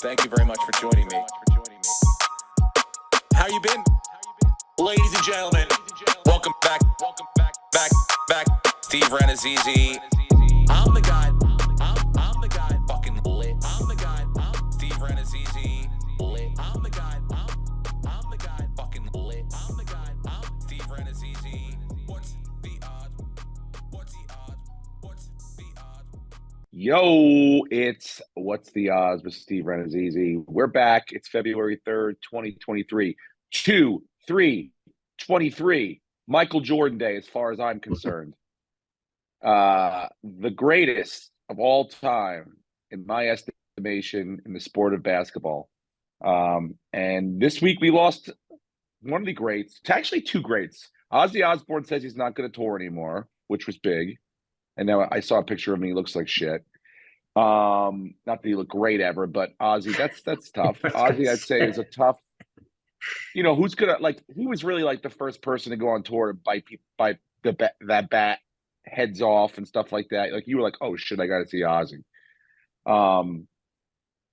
Thank you very much for joining me. How you been? Ladies and gentlemen, welcome back. Back. Steve Renazizi. I'm the guy. I'm the guy. Fucking lit. I'm the guy. Steve Renazizi. Lit. I'm the guy. I'm the guy. Fucking lit. I'm the guy. Steve Renazizi. What's the odds? What's the odds? What's the odds? Yo, it's What's the Odds with Steve Renazizi. We're back. It's February 3rd, 2023. 2-3-23. Michael Jordan Day, as far as I'm concerned. The greatest of all time, in my estimation, in the sport of basketball. And this week we lost one of the greats. It's actually two greats. Ozzy Osbourne says he's not going to tour anymore, which was big. And now I saw a picture of him. He looks like shit. Not that he looked great ever, but Ozzy, that's tough. Ozzy, I'd say, is a tough. Who's gonna he was really like the first person to go on tour to bite that bat heads off and stuff like that. Like you were like, oh shit, I got to see Ozzy.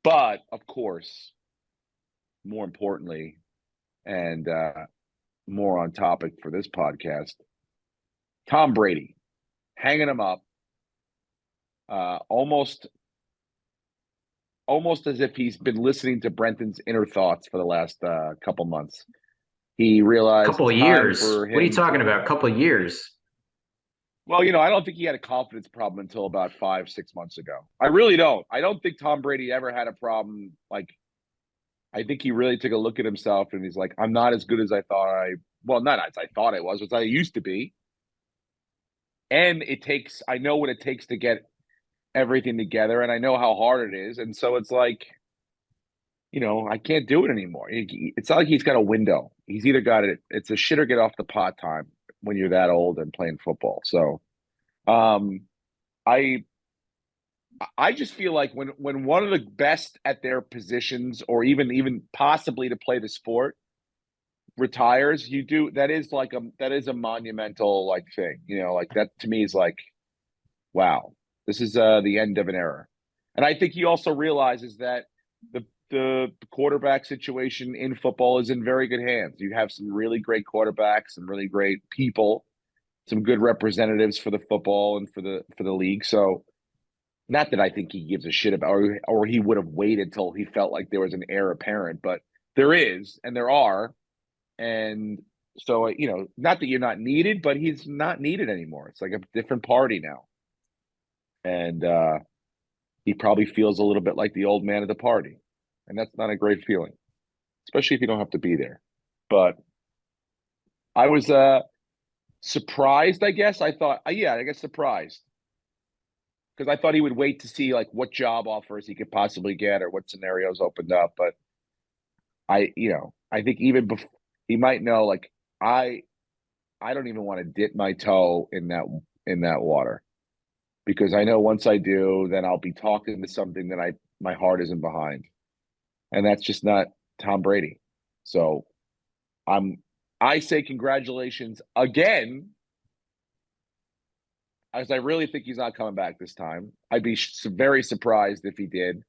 But of course, more importantly, and more on topic for this podcast, Tom Brady, hanging him up. Almost as if he's been listening to Brenton's inner thoughts for the last couple months. He realized couple of years. What are you talking about? Couple of years. Well, I don't think he had a confidence problem until about 5-6 months ago. I really don't. I don't think Tom Brady ever had a problem. I think he really took a look at himself and he's like, I'm not as good as I thought not as I thought I was, as I used to be. And I know what it takes to get everything together, and I know how hard it is, and so it's like, I can't do it anymore. It's not like he's got a window. He's either got it's a shit or get off the pot time when you're that old and playing football. So I just feel like when one of the best at their positions, or even possibly to play the sport, retires, that is a monumental thing. That to me is like, wow. This is the end of an era. And I think he also realizes that the quarterback situation in football is in very good hands. You have some really great quarterbacks, some really great people, some good representatives for the football and for the league. So not that I think he gives a shit about, or he would have waited till he felt like there was an heir apparent, but there is, and there are. And so, not that you're not needed, but he's not needed anymore. It's like a different party now. And he probably feels a little bit like the old man at the party. And that's not a great feeling, especially if you don't have to be there. But I was surprised, I guess. I thought, I guess surprised. Because I thought he would wait to see what job offers he could possibly get or what scenarios opened up. But I think even before, he might know, I don't even want to dip my toe in that water. Because I know once I do, then I'll be talking to something that my heart isn't behind. And that's just not Tom Brady. So I say congratulations again, as I really think he's not coming back this time. I'd be very surprised if he did.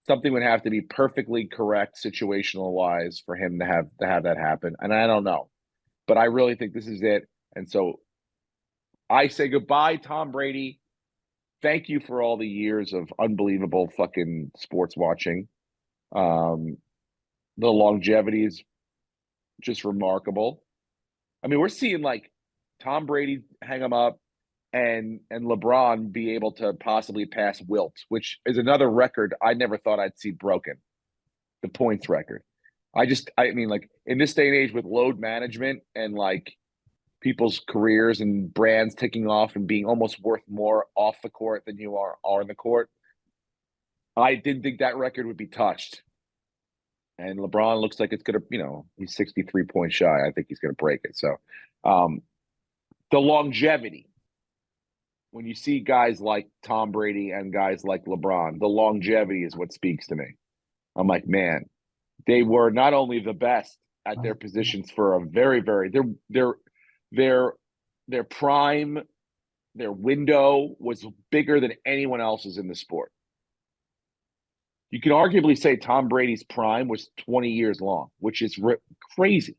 Something would have to be perfectly correct situational wise for him to have that happen. And I don't know. But I really think this is it. And so I say goodbye, Tom Brady. Thank you for all the years of unbelievable fucking sports watching. The longevity is just remarkable. I mean, we're seeing Tom Brady hang him up and LeBron be able to possibly pass Wilt, which is another record I never thought I'd see broken. The points record. I mean, in this day and age with load management and people's careers and brands taking off and being almost worth more off the court than you are in the court, I didn't think that record would be touched. And LeBron looks like it's going to, he's 63 points shy. I think he's going to break it. So the longevity, when you see guys like Tom Brady and guys like LeBron, the longevity is what speaks to me. I'm like, man, they were not only the best at their positions for a very, very, their prime, their window was bigger than anyone else's in the sport. You can arguably say Tom Brady's prime was 20 years long, which is crazy.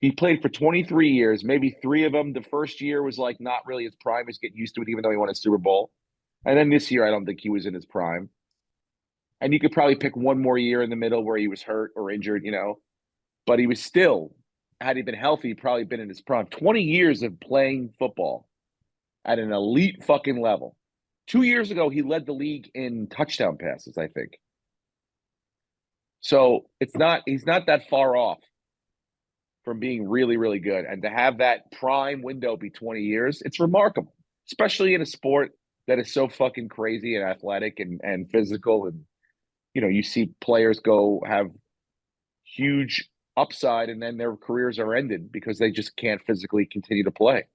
He played for 23 years, maybe 3 of them. The first year was like not really his prime. He's getting used to it, even though he won a Super Bowl. And then this year, I don't think he was in his prime. And you could probably pick one more year in the middle where he was hurt or injured, but he was still, had he been healthy, probably been in his prime. 20 years of playing football at an elite fucking level. 2 years ago, he led the league in touchdown passes, I think. So he's not that far off from being really, really good. And to have that prime window be 20 years, it's remarkable, especially in a sport that is so fucking crazy and athletic and physical. And, you see players go have huge upside and then their careers are ended because they just can't physically continue to play.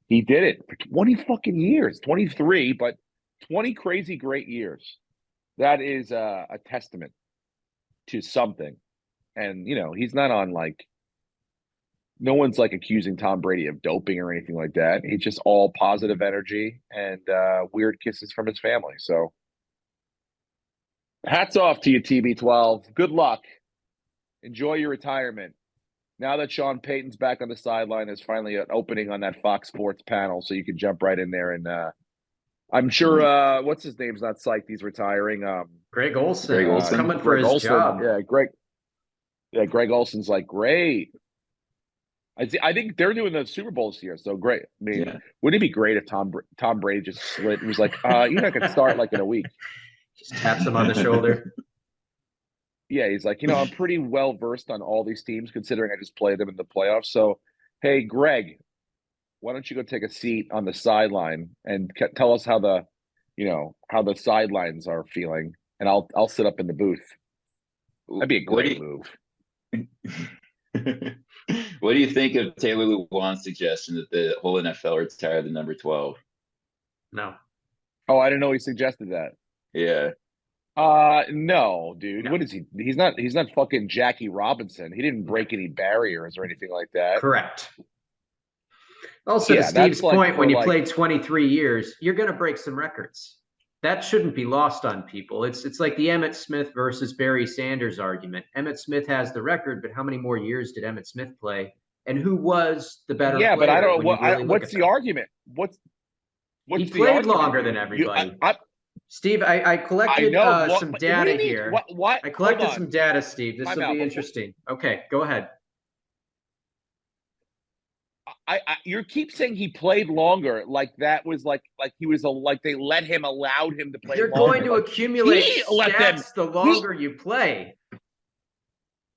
He did it for 20 fucking years, 23, but 20 crazy great years. That is a testament to something. And, he's not on no one's accusing Tom Brady of doping or anything like that. He's just all positive energy and weird kisses from his family. So hats off to you, TB12. Good luck. Enjoy your retirement. Now that Sean Payton's back on the sideline, there's finally an opening on that Fox Sports panel, so you can jump right in there. And I'm sure, what's his name's not psyched he's retiring. Greg Olsen. He's coming for his job. Yeah, Greg Olsen's great. I think they're doing the Super Bowl this year, so great. I mean, wouldn't it be great if Tom Brady just slid and was like, you're not going to start in a week. Just taps him on the shoulder. Yeah, he's like, I'm pretty well versed on all these teams considering I just played them in the playoffs. So, hey, Greg, why don't you go take a seat on the sideline and tell us how the sidelines are feeling, and I'll sit up in the booth. That'd be a great move. What do you think of Taylor Lewan's suggestion that the whole NFL retire the number 12? No. Oh, I didn't know he suggested that. Yeah. No, dude. No. What is he? He's not fucking Jackie Robinson. He didn't break any barriers or anything like that. Correct. Also, to Steve's point, when you play 23 years, you're going to break some records. That shouldn't be lost on people. It's like the Emmitt Smith versus Barry Sanders argument. Emmitt Smith has the record, but how many more years did Emmitt Smith play? And who was the better player? Yeah, but I don't know. What's the argument? What's he played longer than everybody. Steve, I collected some data here. What? I collected some data, Steve. This will be interesting. Okay, go ahead. You keep saying he played longer, that was he was they allowed him to play. You're longer. going to accumulate stats the longer you play.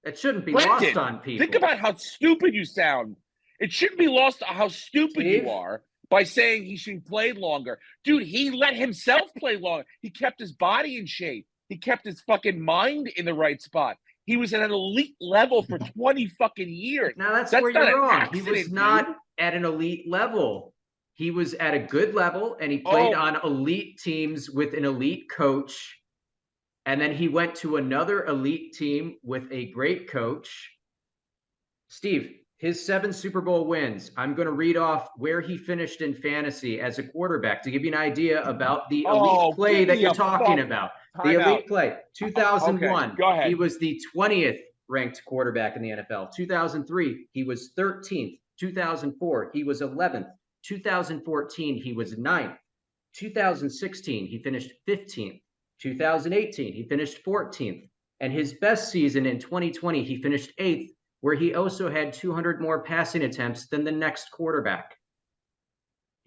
It shouldn't be lost on people. Think about how stupid you sound. It shouldn't be lost on how stupid you are by saying he should have played longer. Dude, he let himself play longer. He kept his body in shape. He kept his fucking mind in the right spot. He was at an elite level for 20 fucking years. Now that's where you're wrong. He was not at an elite level. He was at a good level, and he played on elite teams with an elite coach. And then he went to another elite team with a great coach. Steve, his 7 Super Bowl wins. I'm going to read off where he finished in fantasy as a quarterback to give you an idea about the elite play that you're talking about. The elite play. 2001, he was the 20th ranked quarterback in the NFL. 2003, he was 13th. 2004, he was 11th. 2014, he was 9th. 2016, he finished 15th. 2018, he finished 14th. And his best season in 2020, he finished 8th, where he also had 200 more passing attempts than the next quarterback.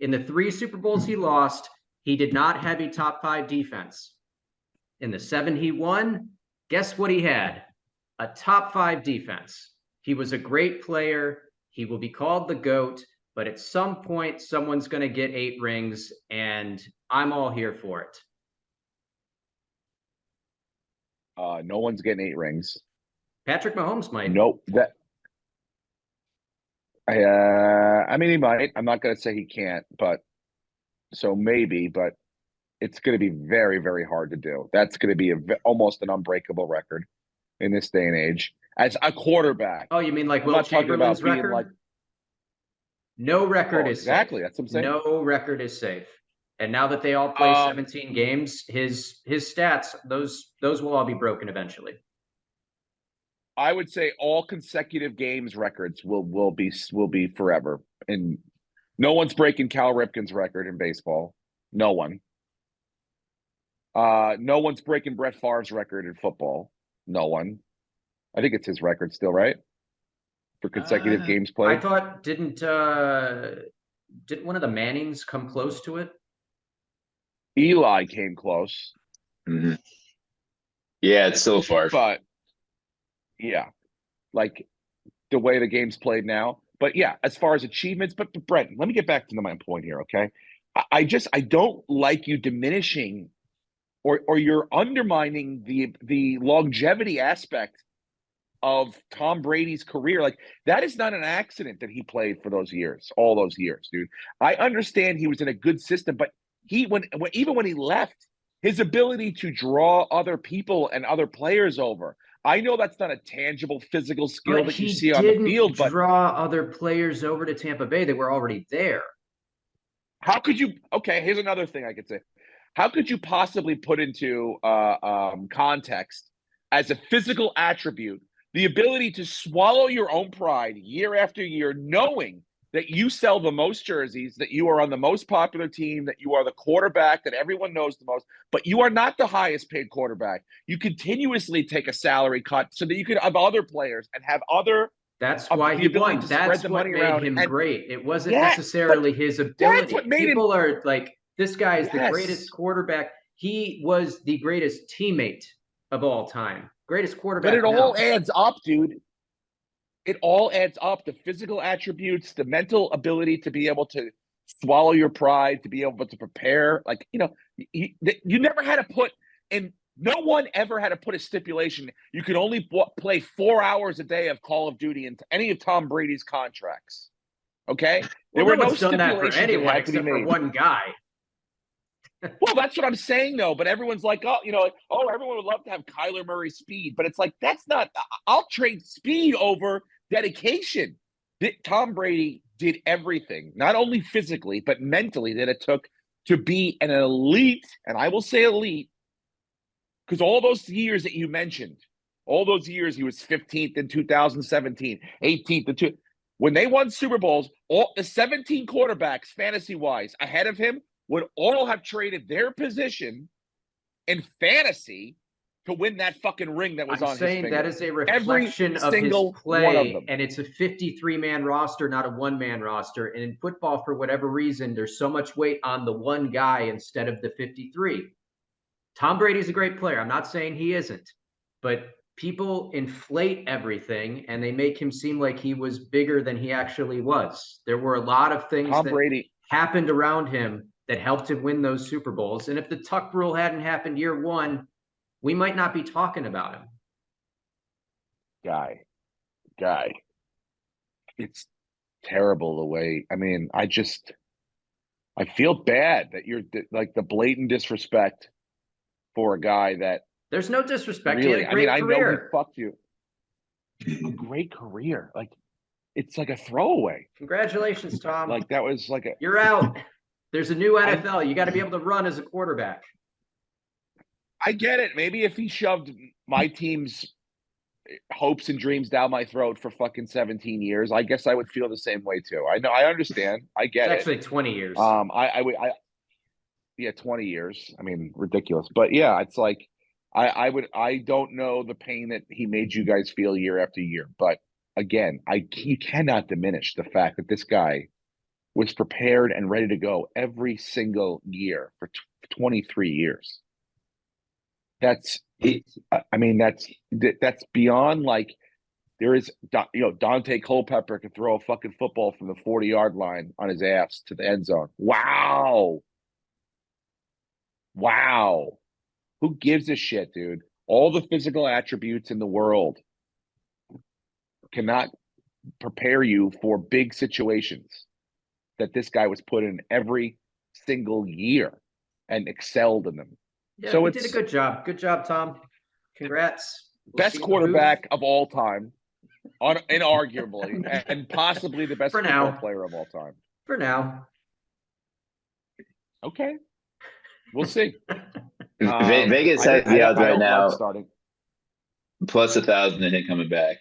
In the 3 Super Bowls he lost, he did not have a top 5 defense. In the 7 he won, guess what he had? A top 5 defense. He was a great player. He will be called the GOAT, but at some point, someone's going to get 8 rings, and I'm all here for it. No one's getting 8 rings. Patrick Mahomes might. Nope. I mean, he might. I'm not going to say he can't, but so maybe, but it's going to be very, very hard to do. That's going to be almost an unbreakable record in this day and age as a quarterback. Oh, you mean like Will Chamberlain's record? No record is exactly. Safe. That's what I'm saying. No record is safe. And now that they all play 17 games, his stats, those will all be broken eventually. I would say all consecutive games records will be forever. And no one's breaking Cal Ripken's record in baseball. No one. No one's breaking Brett Favre's record in football. No one. I think it's his record still, right? For consecutive games played. I thought didn't one of the Mannings come close to it? Eli came close. Mm-hmm. Yeah, it's so far. But yeah, like the way the game's played now. But yeah, as far as achievements, but Brenton, let me get back to my point here, okay? I don't like you diminishing or you're undermining the longevity aspect of Tom Brady's career. Like, that is not an accident that he played for those years, all those years, dude. I understand he was in a good system, but even when he left, his ability to draw other people and other players over. I know that's not a tangible physical skill that you see on the field, but draw other players over to Tampa Bay. They were already there. How could you? Okay, here's another thing I could say. How could you possibly put into context as a physical attribute the ability to swallow your own pride year after year, knowing that you sell the most jerseys, that you are on the most popular team, that you are the quarterback that everyone knows the most, but you are not the highest paid quarterback. You continuously take a salary cut so that you could have other players and have other. That's why he won. That's what made him great. It wasn't necessarily his ability. That's what made People are like, this guy is the greatest quarterback. He was the greatest teammate of all time. Greatest quarterback. But it all adds up, dude. It all adds up. The physical attributes, the mental ability to be able to swallow your pride, to be able to prepare. Like, you never had to put in. No one ever had to put a stipulation. You could only play 4 hours a day of Call of Duty into any of Tom Brady's contracts. Okay, there were no stipulations for anyone except for one guy. Well, that's what I'm saying, though. But everyone's like, everyone would love to have Kyler Murray speed. But it's like, that's not – I'll trade speed over dedication. Tom Brady did everything, not only physically, but mentally, that it took to be an elite, and I will say elite, because all those years that you mentioned, all those years he was 15th in 2017, 18th in 2. When they won Super Bowls, all the 17 quarterbacks, fantasy-wise, ahead of him would all have traded their position in fantasy to win that fucking ring that was on his finger. I'm saying that is a reflection of his play, and it's a 53-man roster, not a one-man roster. And in football, for whatever reason, there's so much weight on the one guy instead of the 53. Tom Brady's a great player. I'm not saying he isn't, but people inflate everything and they make him seem like he was bigger than he actually was. There were a lot of things happened around him that helped him win those Super Bowls. And if the Tuck rule hadn't happened year one, we might not be talking about him. Guy. It's terrible the way, I mean, I feel bad that you're like the blatant disrespect for a guy that. There's no disrespect. Really, he had a great career. I know he fucked you. A great career. Like, it's like a throwaway. Congratulations, Tom. Like, that was like a. You're out. There's a new NFL. You got to be able to run as a quarterback. I get it. Maybe if he shoved my team's hopes and dreams down my throat for fucking 17 years, I guess I would feel the same way too. I know. I understand. I get it's actually 20 years. Yeah, 20 years. I mean, ridiculous. But yeah, it's like, I don't know the pain that he made you guys feel year after year. But again, you cannot diminish the fact that this guy was prepared and ready to go every single year for 23 years. That's beyond, like, there is, Dante Culpepper could throw a fucking football from the 40-yard line on his ass to the end zone. Wow. Who gives a shit, dude? All the physical attributes in the world cannot prepare you for big situations that this guy was put in every single year and excelled in them. Yeah, so he did a good job. Good job, Tom. Congrats. Best quarterback of all time, inarguably, and possibly the best football player of all time. For now. Okay. We'll see. Vegas has the odds I right don't love now starting. plus 1,000 to him coming back.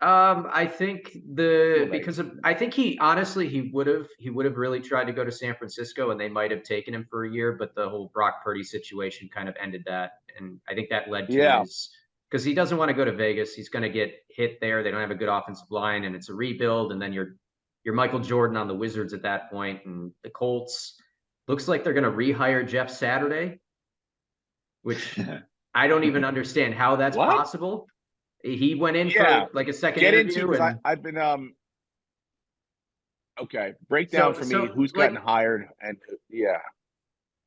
I think Vegas. I think he honestly he would have really tried to go to San Francisco and they might have taken him for a year, but the whole Brock Purdy situation kind of ended that, and I think that led to Yeah. his because he doesn't want to go to Vegas. He's going to get hit there. They don't have a good offensive line, and it's a rebuild. And then you're Michael Jordan on the Wizards at that point, and the Colts looks like they're going to rehire Jeff Saturday, which I don't even understand how that's What? possible. He went in Yeah. for like a second Get interview, into and I've been okay. Break down for me who's gotten hired and yeah.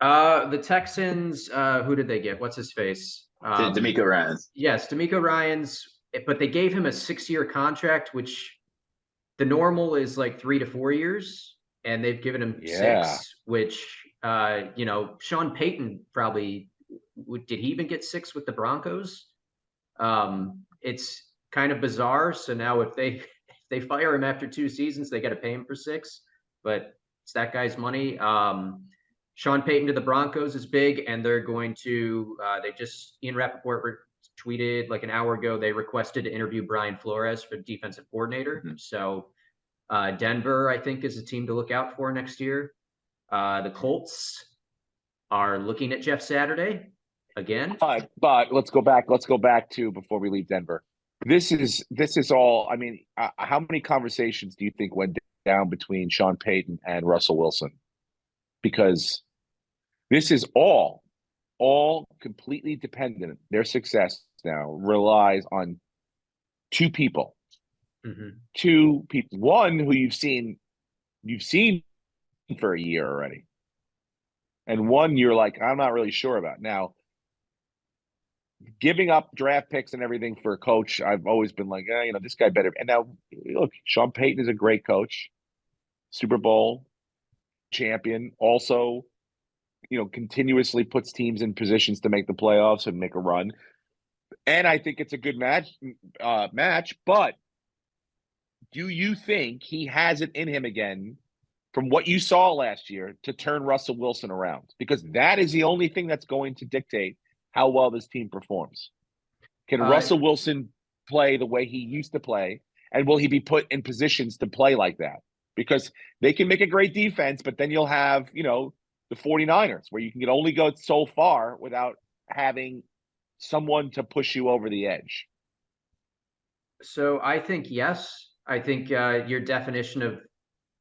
The Texans, who did they get? What's his face? D'Amico Ryans. Yes, D'Amico Ryans, but they gave him a 6-year contract, which the normal is like 3 to 4 years, and they've given him 6, which Sean Payton probably did he even get 6 with the Broncos? It's kind of bizarre. So now if they fire him after 2 seasons, they got to pay him for 6, but it's that guy's money. Sean Payton to the Broncos is big, and they're going to Ian Rappaport tweeted like an hour ago, they requested to interview Brian Flores for defensive coordinator. Mm-hmm. So Denver, I think, is a team to look out for next year. The Colts are looking at Jeff Saturday again. But let's go back to before we leave Denver. This is all. I mean, how many conversations do you think went down between Sean Payton and Russell Wilson? Because this is all completely dependent. Their success now relies on 2 people. Mm-hmm. 2 people. One who you've seen for a year already, and one you're like, I'm not really sure about. Now, giving up draft picks and everything for a coach, I've always been like, this guy better. And now, look, Sean Payton is a great coach, Super Bowl champion, also, continuously puts teams in positions to make the playoffs and make a run. And I think it's a good match. But do you think he has it in him again from what you saw last year to turn Russell Wilson around? Because that is the only thing that's going to dictate how well this team performs. Can Russell Wilson play the way he used to play? And will he be put in positions to play like that? Because they can make a great defense, but then you'll have, the 49ers, where you can only go so far without having someone to push you over the edge. So I think, yes. I think your definition of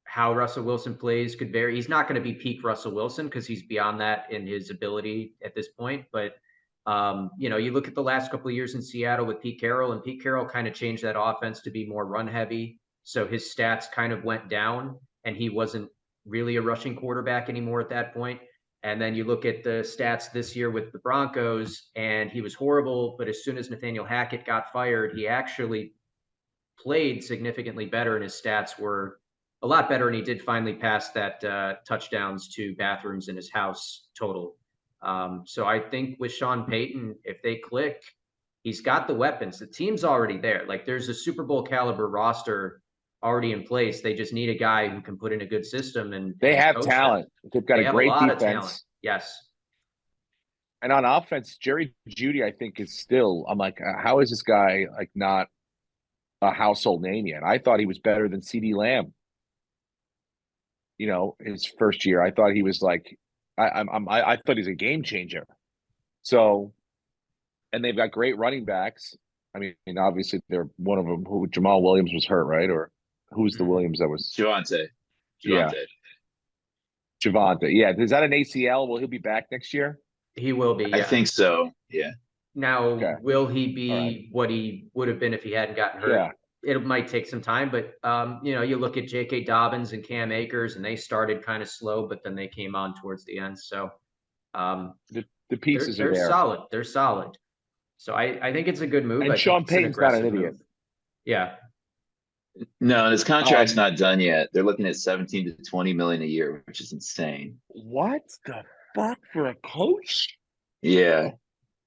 how Russell Wilson plays could vary. He's not going to be peak Russell Wilson because he's beyond that in his ability at this point. But, you look at the last couple of years in Seattle with Pete Carroll, and Pete Carroll kind of changed that offense to be more run heavy. So his stats kind of went down, and he wasn't really a rushing quarterback anymore at that point. And then you look at the stats this year with the Broncos, and he was horrible. But as soon as Nathaniel Hackett got fired, he actually played significantly better, and his stats were a lot better. And he did finally pass that touchdowns to bathrooms in his house total. So I think with Sean Payton, if they click, he's got the weapons. The team's already there. Like, there's a Super Bowl caliber roster already in place. They just need a guy who can put in a good system, and they have talent. They've got a great defense. Yes. And on offense, Jerry Jeudy, I think, is still, I'm like, how is this guy like not a household name yet? I thought he was better than CeeDee Lamb. His first year, I thought he was like, I thought he's a game changer. So, and they've got great running backs. I mean, obviously they're one of them who Jamal Williams was hurt, right? Or who's the Williams that was? Javonte. Yeah. Javonte. Yeah. Is that an ACL? Will he be back next year? He will be. Yeah. I think so. Yeah. Now, will he be what he would have been if he hadn't gotten hurt? Yeah. It might take some time, but you look at J.K. Dobbins and Cam Akers, and they started kind of slow, but then they came on towards the end. So the pieces they're are there. Solid. They're solid. So I think it's a good move. And Sean Payton's not an idiot. Move. Yeah. No, his contract's not done yet. They're looking at 17 to 20 million a year, which is insane. What the fuck for a coach? Yeah.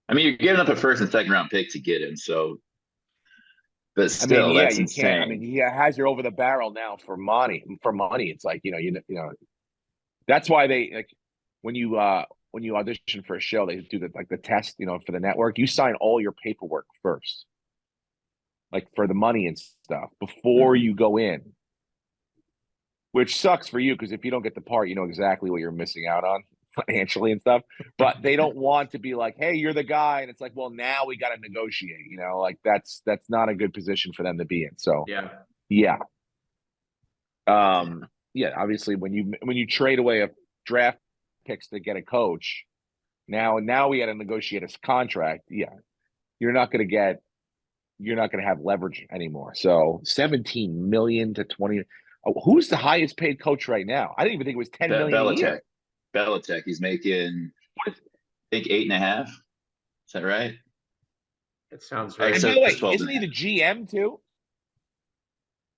I mean, you're giving up a first and second round pick to get him, so. But still, that's insane. Can't. I mean, he has you over the barrel now for money. It's like, that's why they like. when you audition for a show, they do the test, for the network. You sign all your paperwork first, like for the money and stuff, before you go in. Which sucks for you because if you don't get the part, you know exactly what you're missing out on financially and stuff. But they don't want to be like, "Hey, you're the guy," and it's like, "Well, now we got to negotiate." Like that's not a good position for them to be in. So yeah. Yeah, obviously when you trade away a draft picks to get a coach, now we got to negotiate a contract. Yeah, you're not going to have leverage anymore. So 17 million to 20. Who's the highest paid coach right now? I didn't even think it was 10 million a year. Belichick, he's making, I think 8.5. Is that right? That sounds right. And by the way, isn't he the GM too?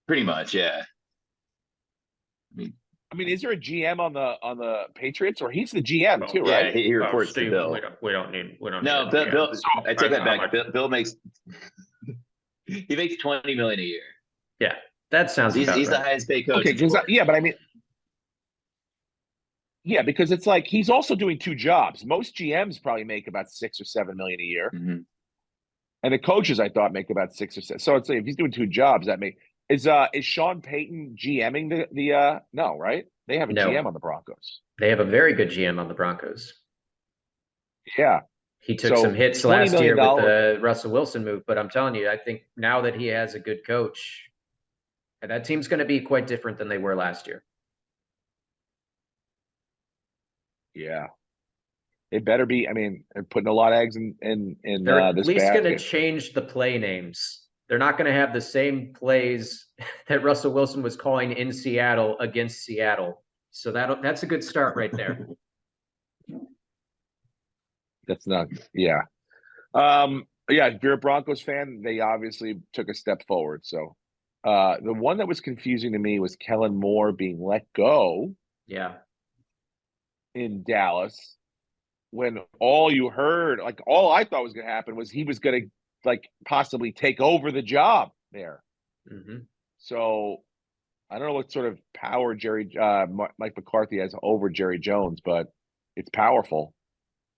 Pretty much, yeah. I mean, is there a GM on the Patriots, or he's the GM too, yeah, right? he reports Steve, to Bill. We don't need. No, Bill. I take that back. Bill makes. He makes 20 million a year. Yeah, that sounds. He's the highest paid coach. Okay, but I mean, yeah, because it's like he's also doing two jobs. Most GMs probably make about 6 or 7 million a year, and the coaches I thought make about 6 or 7. So it's like if he's doing two jobs, that is Sean Payton GMing the no, right? They have a GM on the Broncos. They have a very good GM on the Broncos. Yeah. He took some hits last year with the Russell Wilson move, but I'm telling you, I think now that he has a good coach, that team's going to be quite different than they were last year. Yeah. It better be. I mean, they're putting a lot of eggs in they're at this least basket. going to change the play names. They're not going to have the same plays that Russell Wilson was calling in Seattle against Seattle. So that's a good start right there. That's not, yeah. Yeah, if you're a Broncos fan, they obviously took a step forward. So the one that was confusing to me was Kellen Moore being let go. Yeah. In Dallas, when all you heard, like all I thought was going to happen was he was going to like possibly take over the job there. So I don't know what sort of power Mike McCarthy has over Jerry Jones, but it's powerful.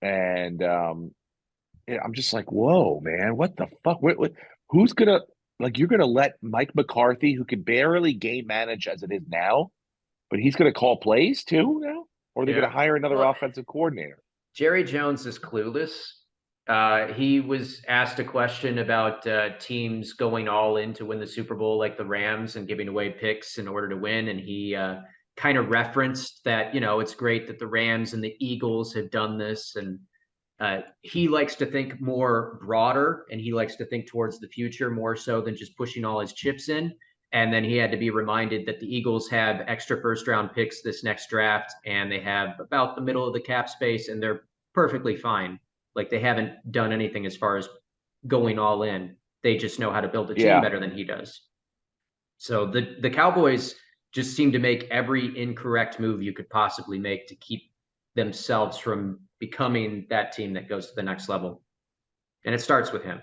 And I'm just like, whoa, man, what the fuck? Who's gonna you're gonna let Mike McCarthy, who can barely game manage as it is now, but he's gonna call plays too now, or they're gonna hire another offensive coordinator? Jerry Jones is clueless. He was asked a question about teams going all in to win the Super Bowl, like the Rams, and giving away picks in order to win. And he kind of referenced that, it's great that the Rams and the Eagles have done this. And he likes to think more broader, and he likes to think towards the future more so than just pushing all his chips in. And then he had to be reminded that the Eagles have extra first-round picks this next draft, and they have about the middle of the cap space, and they're perfectly fine. Like, they haven't done anything as far as going all in. They just know how to build a team better than he does. So the Cowboys just seem to make every incorrect move you could possibly make to keep themselves from becoming that team that goes to the next level. And it starts with him.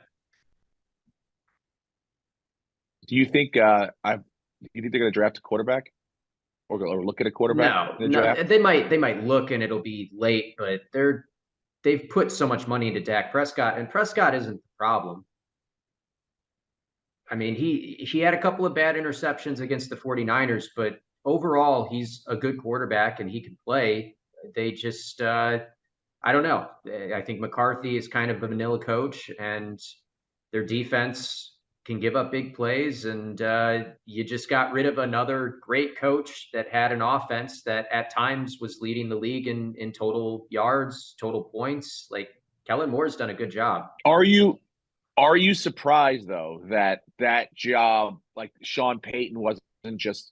Do you think they're going to draft a quarterback, or look at a quarterback? No. They might look, and it'll be late, but they've put so much money into Dak Prescott, and Prescott isn't the problem. I mean, he had a couple of bad interceptions against the 49ers, but overall, he's a good quarterback and he can play. They just, I don't know. I think McCarthy is kind of a vanilla coach, and their defense can give up big plays. And you just got rid of another great coach that had an offense that at times was leading the league in total yards, total points. Like, Kellen Moore's done a good job. Are you surprised though that job, like Sean Payton, wasn't just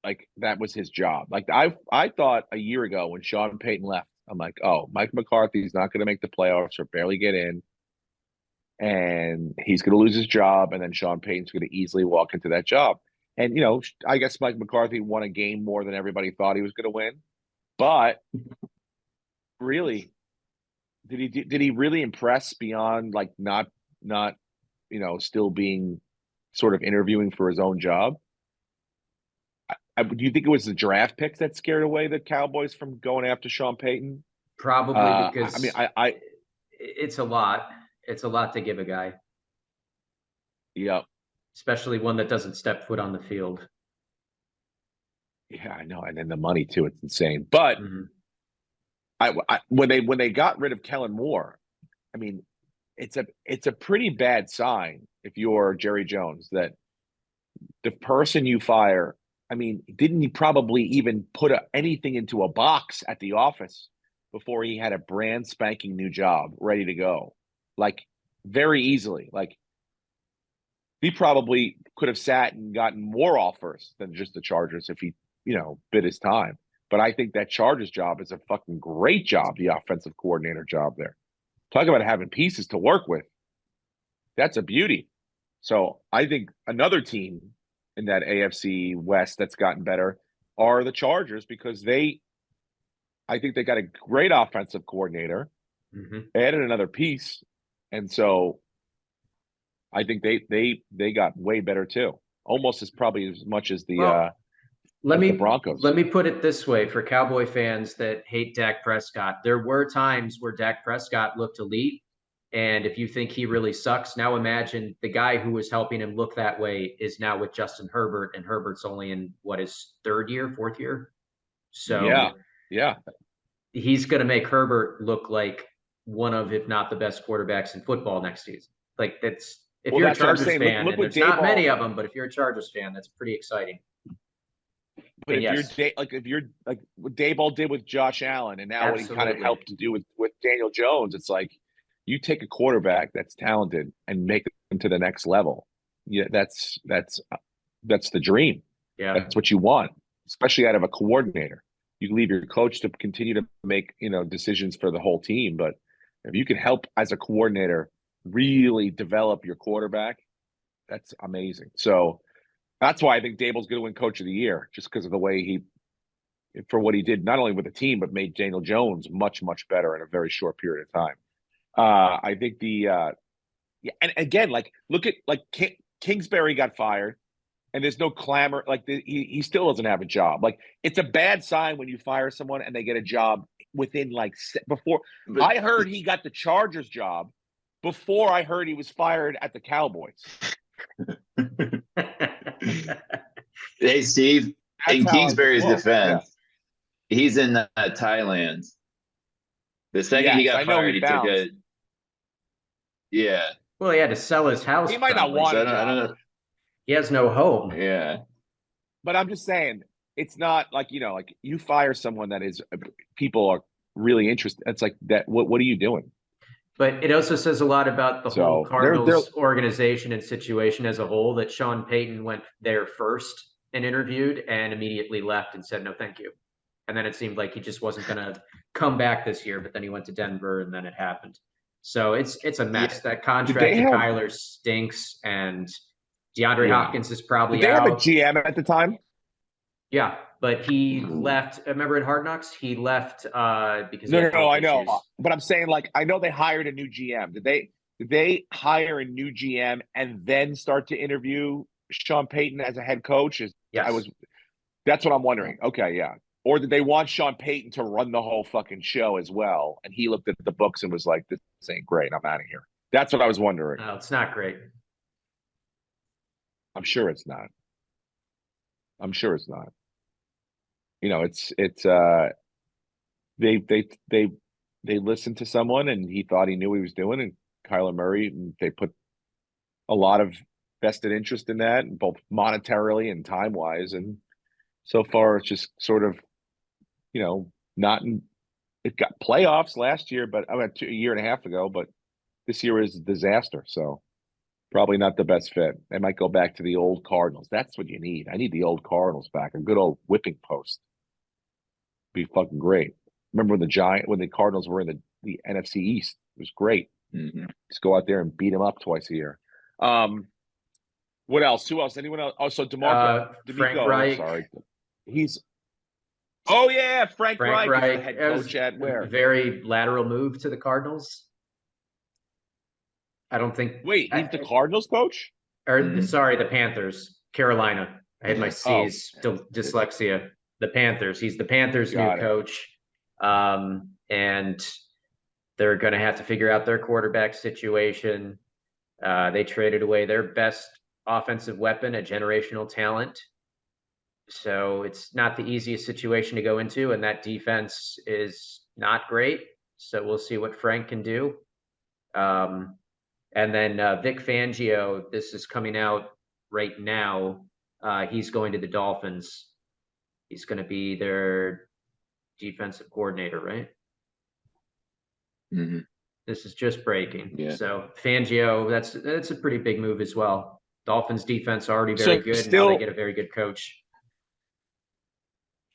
like that was his job? Like I thought a year ago when Sean Payton left, I'm like, oh, Mike McCarthy's not going to make the playoffs or barely get in, and he's going to lose his job, and then Sean Payton's going to easily walk into that job. And I guess Mike McCarthy won a game more than everybody thought he was going to win, but really, did he really impress beyond like not still being sort of interviewing for his own job? Do you think it was the draft picks that scared away the Cowboys from going after Sean Payton? Probably because I mean, it's a lot. It's a lot to give a guy. Yeah. Especially one that doesn't step foot on the field. Yeah, I know. And then the money too, it's insane. But when they got rid of Kellen Moore, I mean, it's a pretty bad sign if you're Jerry Jones that the person you fire, I mean, didn't he probably even put anything into a box at the office before he had a brand spanking new job ready to go? Like very easily. Like he probably could have sat and gotten more offers than just the Chargers if he, bid his time. But I think that Chargers job is a fucking great job, the offensive coordinator job there. Talk about having pieces to work with. That's a beauty. So I think another team in that AFC West that's gotten better are the Chargers because I think they got a great offensive coordinator, added another piece, and so I think they got way better too. Almost probably as much as the Broncos. Let me put it this way for Cowboy fans that hate Dak Prescott. There were times where Dak Prescott looked elite. And if you think he really sucks, now imagine the guy who was helping him look that way is now with Justin Herbert, and Herbert's only in his fourth year. So yeah, he's going to make Herbert look like one of, if not the best quarterbacks in football next season. Like if you're a Chargers fan, and there's not many of them, but if you're a Chargers fan, that's pretty exciting. But if you're like what Daboll did with Josh Allen, and now what he kind of helped to do with Daniel Jones, it's like you take a quarterback that's talented and make them to the next level. Yeah, that's the dream. Yeah, that's what you want, especially out of a coordinator. You leave your coach to continue to make decisions for the whole team, but if you can help as a coordinator really develop your quarterback, that's amazing. So that's why I think Daboll's going to win Coach of the Year, just because of the way for what he did, not only with the team, but made Daniel Jones much, much better in a very short period of time. I think and again, look at Kingsbury got fired, and there's no clamor. He still doesn't have a job. It's a bad sign when you fire someone and they get a job within before. I heard he got the Chargers job before I heard he was fired at the Cowboys. Hey, Steve, in Kingsbury's defense, he's in Thailand. The second he got fired, he took a. Yeah. Well, he had to sell his house. He might not want it. I don't know. He has no home. Yeah. But I'm just saying, it's not like you fire someone that is people are really interested. It's like that. What are you doing? But it also says a lot about the whole Cardinals organization and situation as a whole that Sean Payton went there first and interviewed and immediately left and said, no, thank you. And then it seemed like he just wasn't going to come back this year, but then he went to Denver and then it happened. So it's a mess. That contract to Kyler stinks, and DeAndre Hopkins is probably out. Did they have a GM at the time? Yeah, but he left. Remember in Hard Knocks, he left because no, I know. But I'm saying, I know they hired a new GM. Did they hire a new GM and then start to interview Sean Payton as a head coach? Yes. That's what I'm wondering. Okay, yeah. Or did they want Sean Payton to run the whole fucking show as well? And he looked at the books and was like, "This ain't great. I'm out of here." That's what I was wondering. No, it's not great. I'm sure it's not. They listened to someone and he thought he knew what he was doing, and Kyler Murray, and they put a lot of vested interest in that, both monetarily and time wise. And so far it's just sort of, it got playoffs last year, but a year and a half ago, but this year is a disaster. So probably not the best fit. They might go back to the old Cardinals. That's what you need. I need the old Cardinals back. A good old whipping post. Be fucking great. Remember when the Cardinals were in the NFC East? It was great. Mm-hmm. Just go out there and beat them up twice a year. What else? Who else? Anyone else? Oh, so DeMarco. Frank Reich. Sorry. Frank Reich. Is the head coach at where? Very lateral move to the Cardinals. I don't think. Wait, he's the Cardinals coach? Or sorry, the Panthers, Carolina. I had my C's, dyslexia. The Panthers. He's the Panthers' new coach. And they're going to have to figure out their quarterback situation. They traded away their best offensive weapon, a generational talent. So it's not the easiest situation to go into, and that defense is not great. So we'll see what Frank can do. And then Vic Fangio, this is coming out right now. He's going to the Dolphins. He's going to be their defensive coordinator, right? Mm-hmm. This is just breaking. Yeah. So Fangio, that's a pretty big move as well. Dolphins defense already very good. Now they get a very good coach.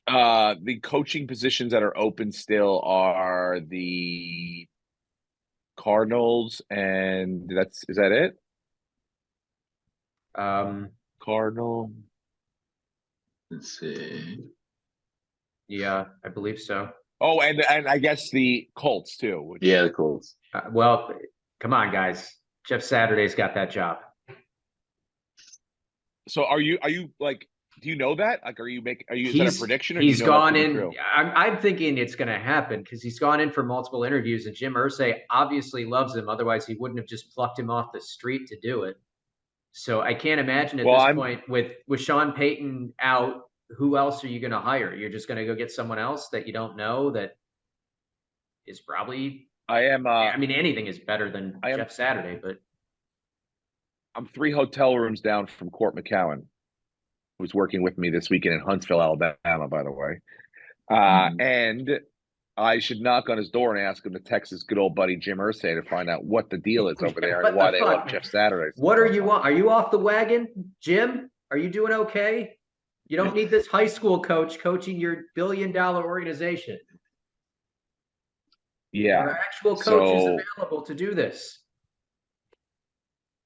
The coaching positions that are open still are the Cardinals, and is that it? Cardinal. Let's see. Yeah, I believe so. Oh, and I guess the Colts too. Yeah, the Colts. Well, come on, guys. Jeff Saturday's got that job. So are you like? Do you know that? Like, is that a prediction? Or He's gone in. I'm thinking it's going to happen because he's gone in for multiple interviews, and Jim Irsay obviously loves him. Otherwise, he wouldn't have just plucked him off the street to do it. So I can't imagine at this point with Sean Payton out, who else are you going to hire? You're just going to go get someone else that you don't know that is probably. I mean, anything is better than Jeff Saturday, but I'm 3 hotel rooms down from Court McCowan, who's working with me this weekend in Huntsville, Alabama, by the way. And I should knock on his door and ask him to text his good old buddy Jim Irsay to find out what the deal is over there and why they love Jeff Saturday. What are you on? Are you off the wagon, Jim? Are you doing okay? You don't need this high school coach coaching your billion-dollar organization. Yeah. Our actual coach is available to do this.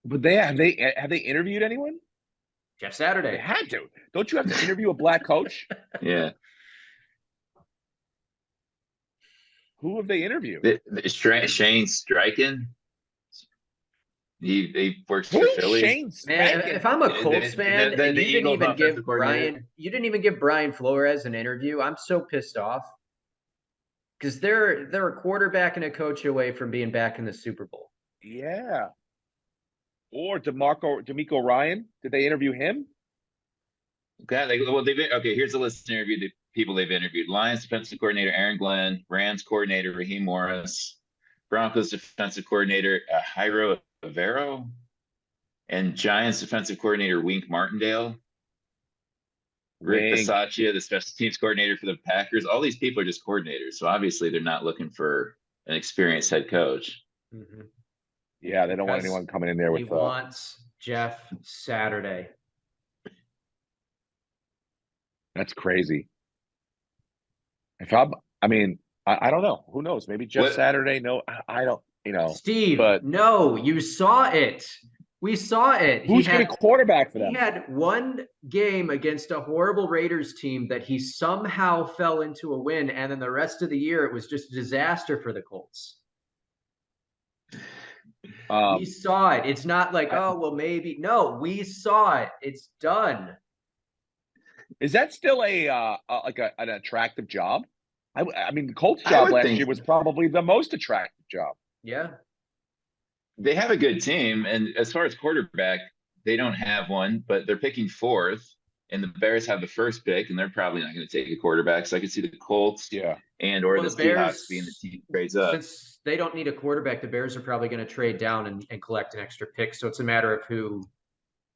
But have they interviewed anyone? Jeff Saturday. They had to. Don't you have to interview a black coach? Yeah. Who have they interviewed? Shane Steichen. He works for Philly. Man, if I'm a Colts fan, and you didn't even give Brian Flores an interview, I'm so pissed off. Because they're a quarterback and a coach away from being back in the Super Bowl. Yeah. Or DeMeco Ryan. Did they interview him? Okay, here's a list of the people they've interviewed. Lions defensive coordinator Aaron Glenn, Rams coordinator Raheem Morris, Broncos defensive coordinator Jairo Avero, and Giants defensive coordinator Wink Martindale. Rick Bisaccia, the special teams coordinator for the Packers. All these people are just coordinators, so obviously they're not looking for an experienced head coach. Mm-hmm. Yeah, they don't want anyone coming in there with. He wants Jeff Saturday. That's crazy. I don't know. Who knows? Maybe Jeff Saturday. No, I don't. Steve, but no, you saw it. We saw it. Who's going to quarterback for them? He had one game against a horrible Raiders team that he somehow fell into a win, and then the rest of the year it was just a disaster for the Colts. We saw it. It's not like, maybe. No, we saw it. It's done. Is that still an attractive job? I mean, the Colts job last year was probably the most attractive job. Yeah. They have a good team, and as far as quarterback, they don't have one, but they're picking 4th, and the Bears have the first pick, and they're probably not going to take a quarterback. So I could see the Colts, the Seahawks being the team that trades up. Since they don't need a quarterback, the Bears are probably going to trade down and collect an extra pick. So it's a matter of who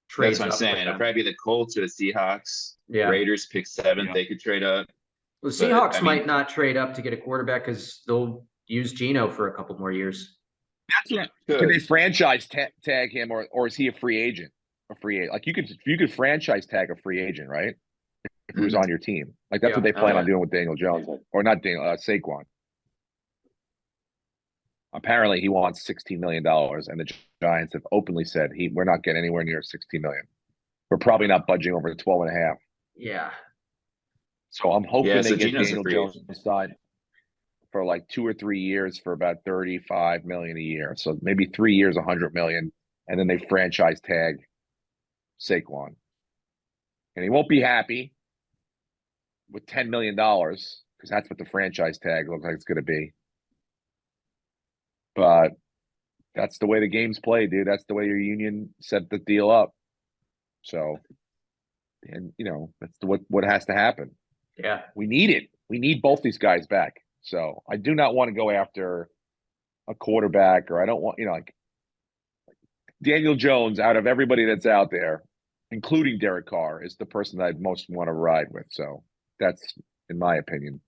trades. That's what I'm saying. It'll probably be the Colts or the Seahawks. Yeah. The Raiders pick 7th; they could trade up. Well, the Seahawks might not trade up to get a quarterback because they'll use Geno for a couple more years. Can they franchise tag him, or is he a free agent? Like you could franchise tag a free agent, right? If he was on your team, like that's what they plan on doing with Daniel Jones, or not Daniel Saquon. Apparently, he wants $16 million, and the Giants have openly said we're not getting anywhere near $16 million. We're probably not budging over 12.5. Yeah. So I'm hoping they get Daniel Jones signed for like 2 or 3 years for about $35 million a year. So maybe 3 years, $100 million, and then they franchise tag Saquon. and he won't be happy with $10 million because that's what the franchise tag looks like it's going to be. But that's the way the game's played, dude. That's the way your union set the deal up. So, and that's what has to happen. Yeah, we need it. We need both these guys back. So I do not want to go after a quarterback, or I don't want like Daniel Jones out of everybody that's out there, including Derek Carr, is the person that I'd most want to ride with. So that's, in my opinion,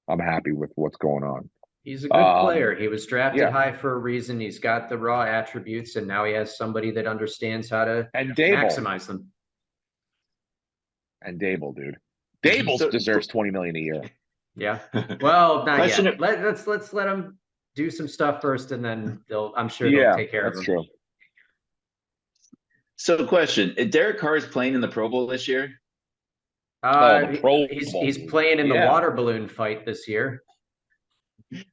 I'm happy with what's going on. He's a good player. He was drafted yeah. high for a reason. He's got the raw attributes, and now he has somebody that understands how to maximize them. And Dable, dude. Dable deserves $20 million a year. Yeah. Well, not yet. Let's let him do some stuff first, and then I'm sure they'll take care of him. That's true. So, question: Derek Carr is playing in the Pro Bowl this year? He's playing in the water balloon fight this year.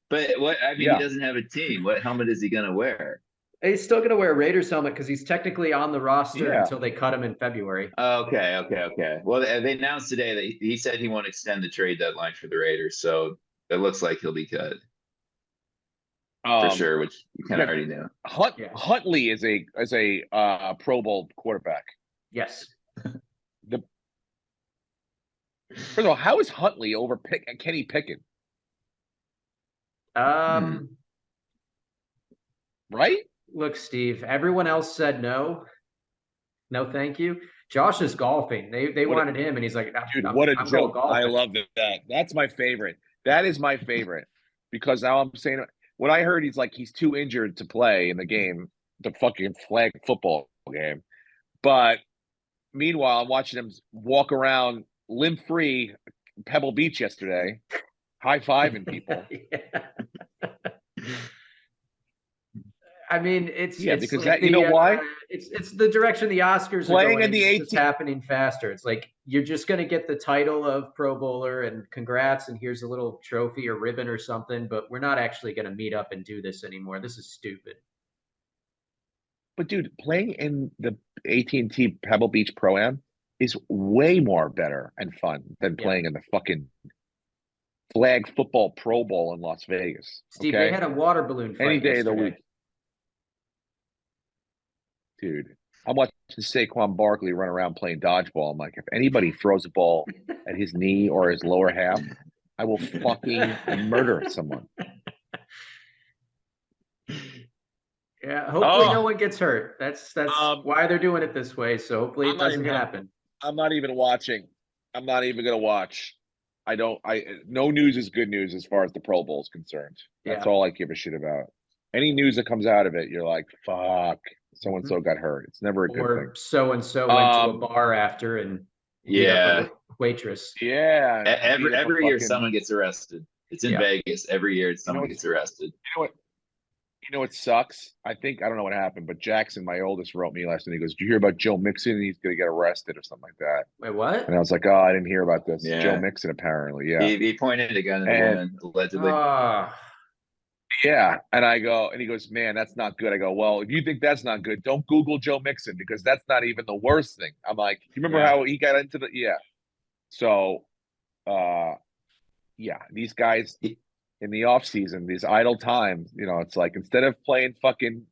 But he doesn't have a team. What helmet is he going to wear? He's still going to wear a Raiders helmet because he's technically on the roster until they cut him in February. Okay. Well, they announced today that he said he won't extend the trade deadline for the Raiders, so it looks like he'll be cut for sure, which you kind of already knew. Huntley is a Pro Bowl quarterback. Yes. First of all, how is Huntley over Kenny Pickett? Right? Look, Steve, everyone else said no. No, thank you. Josh is golfing. They wanted him, and he's like, dude, what a joke. I love that. That's my favorite. That is my favorite. Because now I'm saying what I heard, he's too injured to play in the game, the fucking flag football game. But meanwhile, I'm watching him walk around limb-free Pebble Beach yesterday, high-fiving people. I mean, it's because like you know why? It's the direction the Oscars playing are going. In the 18. It's happening faster. It's like you're just going to get the title of Pro Bowler and congrats, and here's a little trophy or ribbon or something. But we're not actually going to meet up and do this anymore. This is stupid. But dude, playing in the AT&T Pebble Beach Pro-Am is way more better and fun than playing in the fucking flag football Pro Bowl in Las Vegas. Steve, they had a water balloon fight any day yesterday. of the week. Dude, I'm watching Saquon Barkley run around playing dodgeball. I'm like, if anybody throws a ball at his knee or his lower half, I will fucking murder someone. Yeah, hopefully no one gets hurt. That's why they're doing it this way. So hopefully it doesn't happen. I'm not even watching. I'm not even going to watch. No news is good news as far as the Pro Bowl is concerned. That's all I give a shit about. Any news that comes out of it, you're like, fuck, so-and-so got hurt. It's never a good thing. Or so-and-so went to a bar after and beat up a waitress. Yeah. Every year someone gets arrested. It's in Vegas. Every year someone gets arrested. You know what sucks? I don't know what happened, but Jackson, my oldest, wrote me last night. He goes, "Did you hear about Joe Mixon? He's going to get arrested or something like that." Wait, what? And I was like, "Oh, I didn't hear about this." Yeah. Joe Mixon, apparently, yeah. He pointed a gun at a woman, allegedly. Yeah, and he goes, "Man, that's not good." I go, "Well, if you think that's not good, don't Google Joe Mixon because that's not even the worst thing." I'm like, "You remember how he got into the So, these guys in the off season, these idle times, it's like instead of playing fucking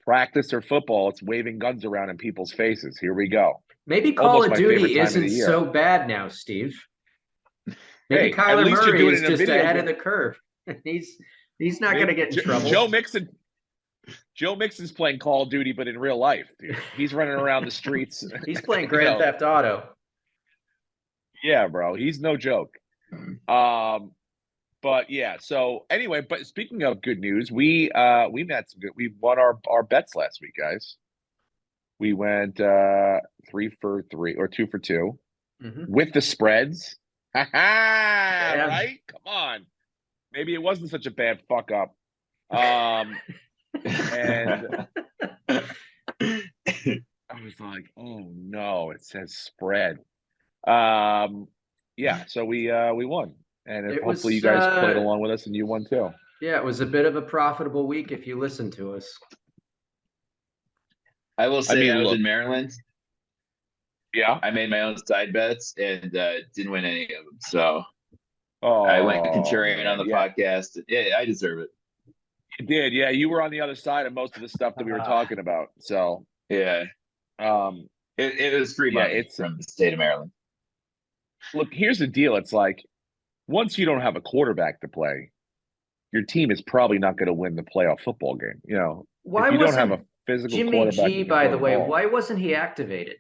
practice or football, it's waving guns around in people's faces. Here we go. Maybe Call of Duty isn't so bad now, Steve. Maybe Kyler Murray is just ahead of the curve. He's not going to get in trouble. Joe Mixon's playing Call of Duty, but in real life, dude. He's running around the streets. He's playing Grand Theft Auto. Yeah, bro. He's no joke. But yeah, so anyway, but speaking of good news, we won our bets last week, guys. We went 3 for 3 or 2 for 2 with the spreads. Right? Come on. Maybe it wasn't such a bad fuck up. And I was like, oh no, it says spread. So we won. And hopefully you guys played along with us and you won too. Yeah, it was a bit of a profitable week if you listened to us. I will say I was in Maryland. Yeah. I made my own side bets and didn't win any of them. So I went Oh, contrarian on man. the Yeah, podcast. Yeah, I deserve it. you did. Yeah, you were on the other side of most of the stuff that we were talking about. So, Yeah, um, it was free yeah, money from the state of Maryland. look, here's the deal. It's like once you don't have a quarterback to play, your team is probably not going to win the playoff football game. Why If you don't have a wasn't physical Jimmy quarterback G, that can by throw the the way, ball, why wasn't he activated?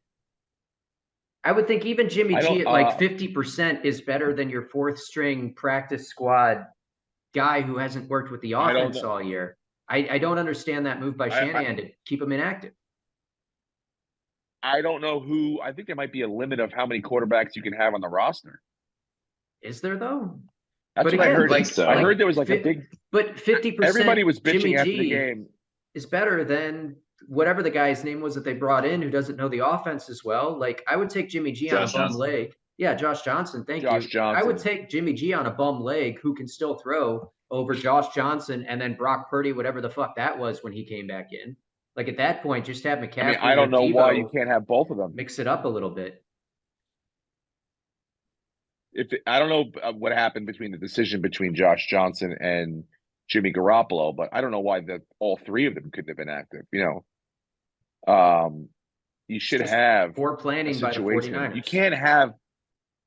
I would think even Jimmy I G don't. at like 50% is better than your fourth string practice squad guy who hasn't worked with the I don't offense know. all year. I don't understand that move by Shanahan to keep him inactive. I don't know who. I think there might be a limit of how many quarterbacks you can have on the roster. Is there though? That's But what I again, heard. like so. I heard there was like a big. But 50% Everybody was bitching Jimmy after the G game. is better than whatever the guy's name was that they brought in who doesn't know the offense as well. Like I would take Jimmy G on a Josh bum Johnson. leg. Yeah, Josh Johnson. Thank Josh you. Johnson. I would take Jimmy G on a bum leg who can still throw over Josh Johnson and then Brock Purdy, whatever the fuck that was when he came back in. Like at that point, just have McCaffrey I don't or know Deebo why you can't have both of them. mix it up a little bit. I don't know what happened between the decision between Josh Johnson and Jimmy Garoppolo, but I don't know why all three of them couldn't have been active. You should have poor a planning by the situation. 49ers.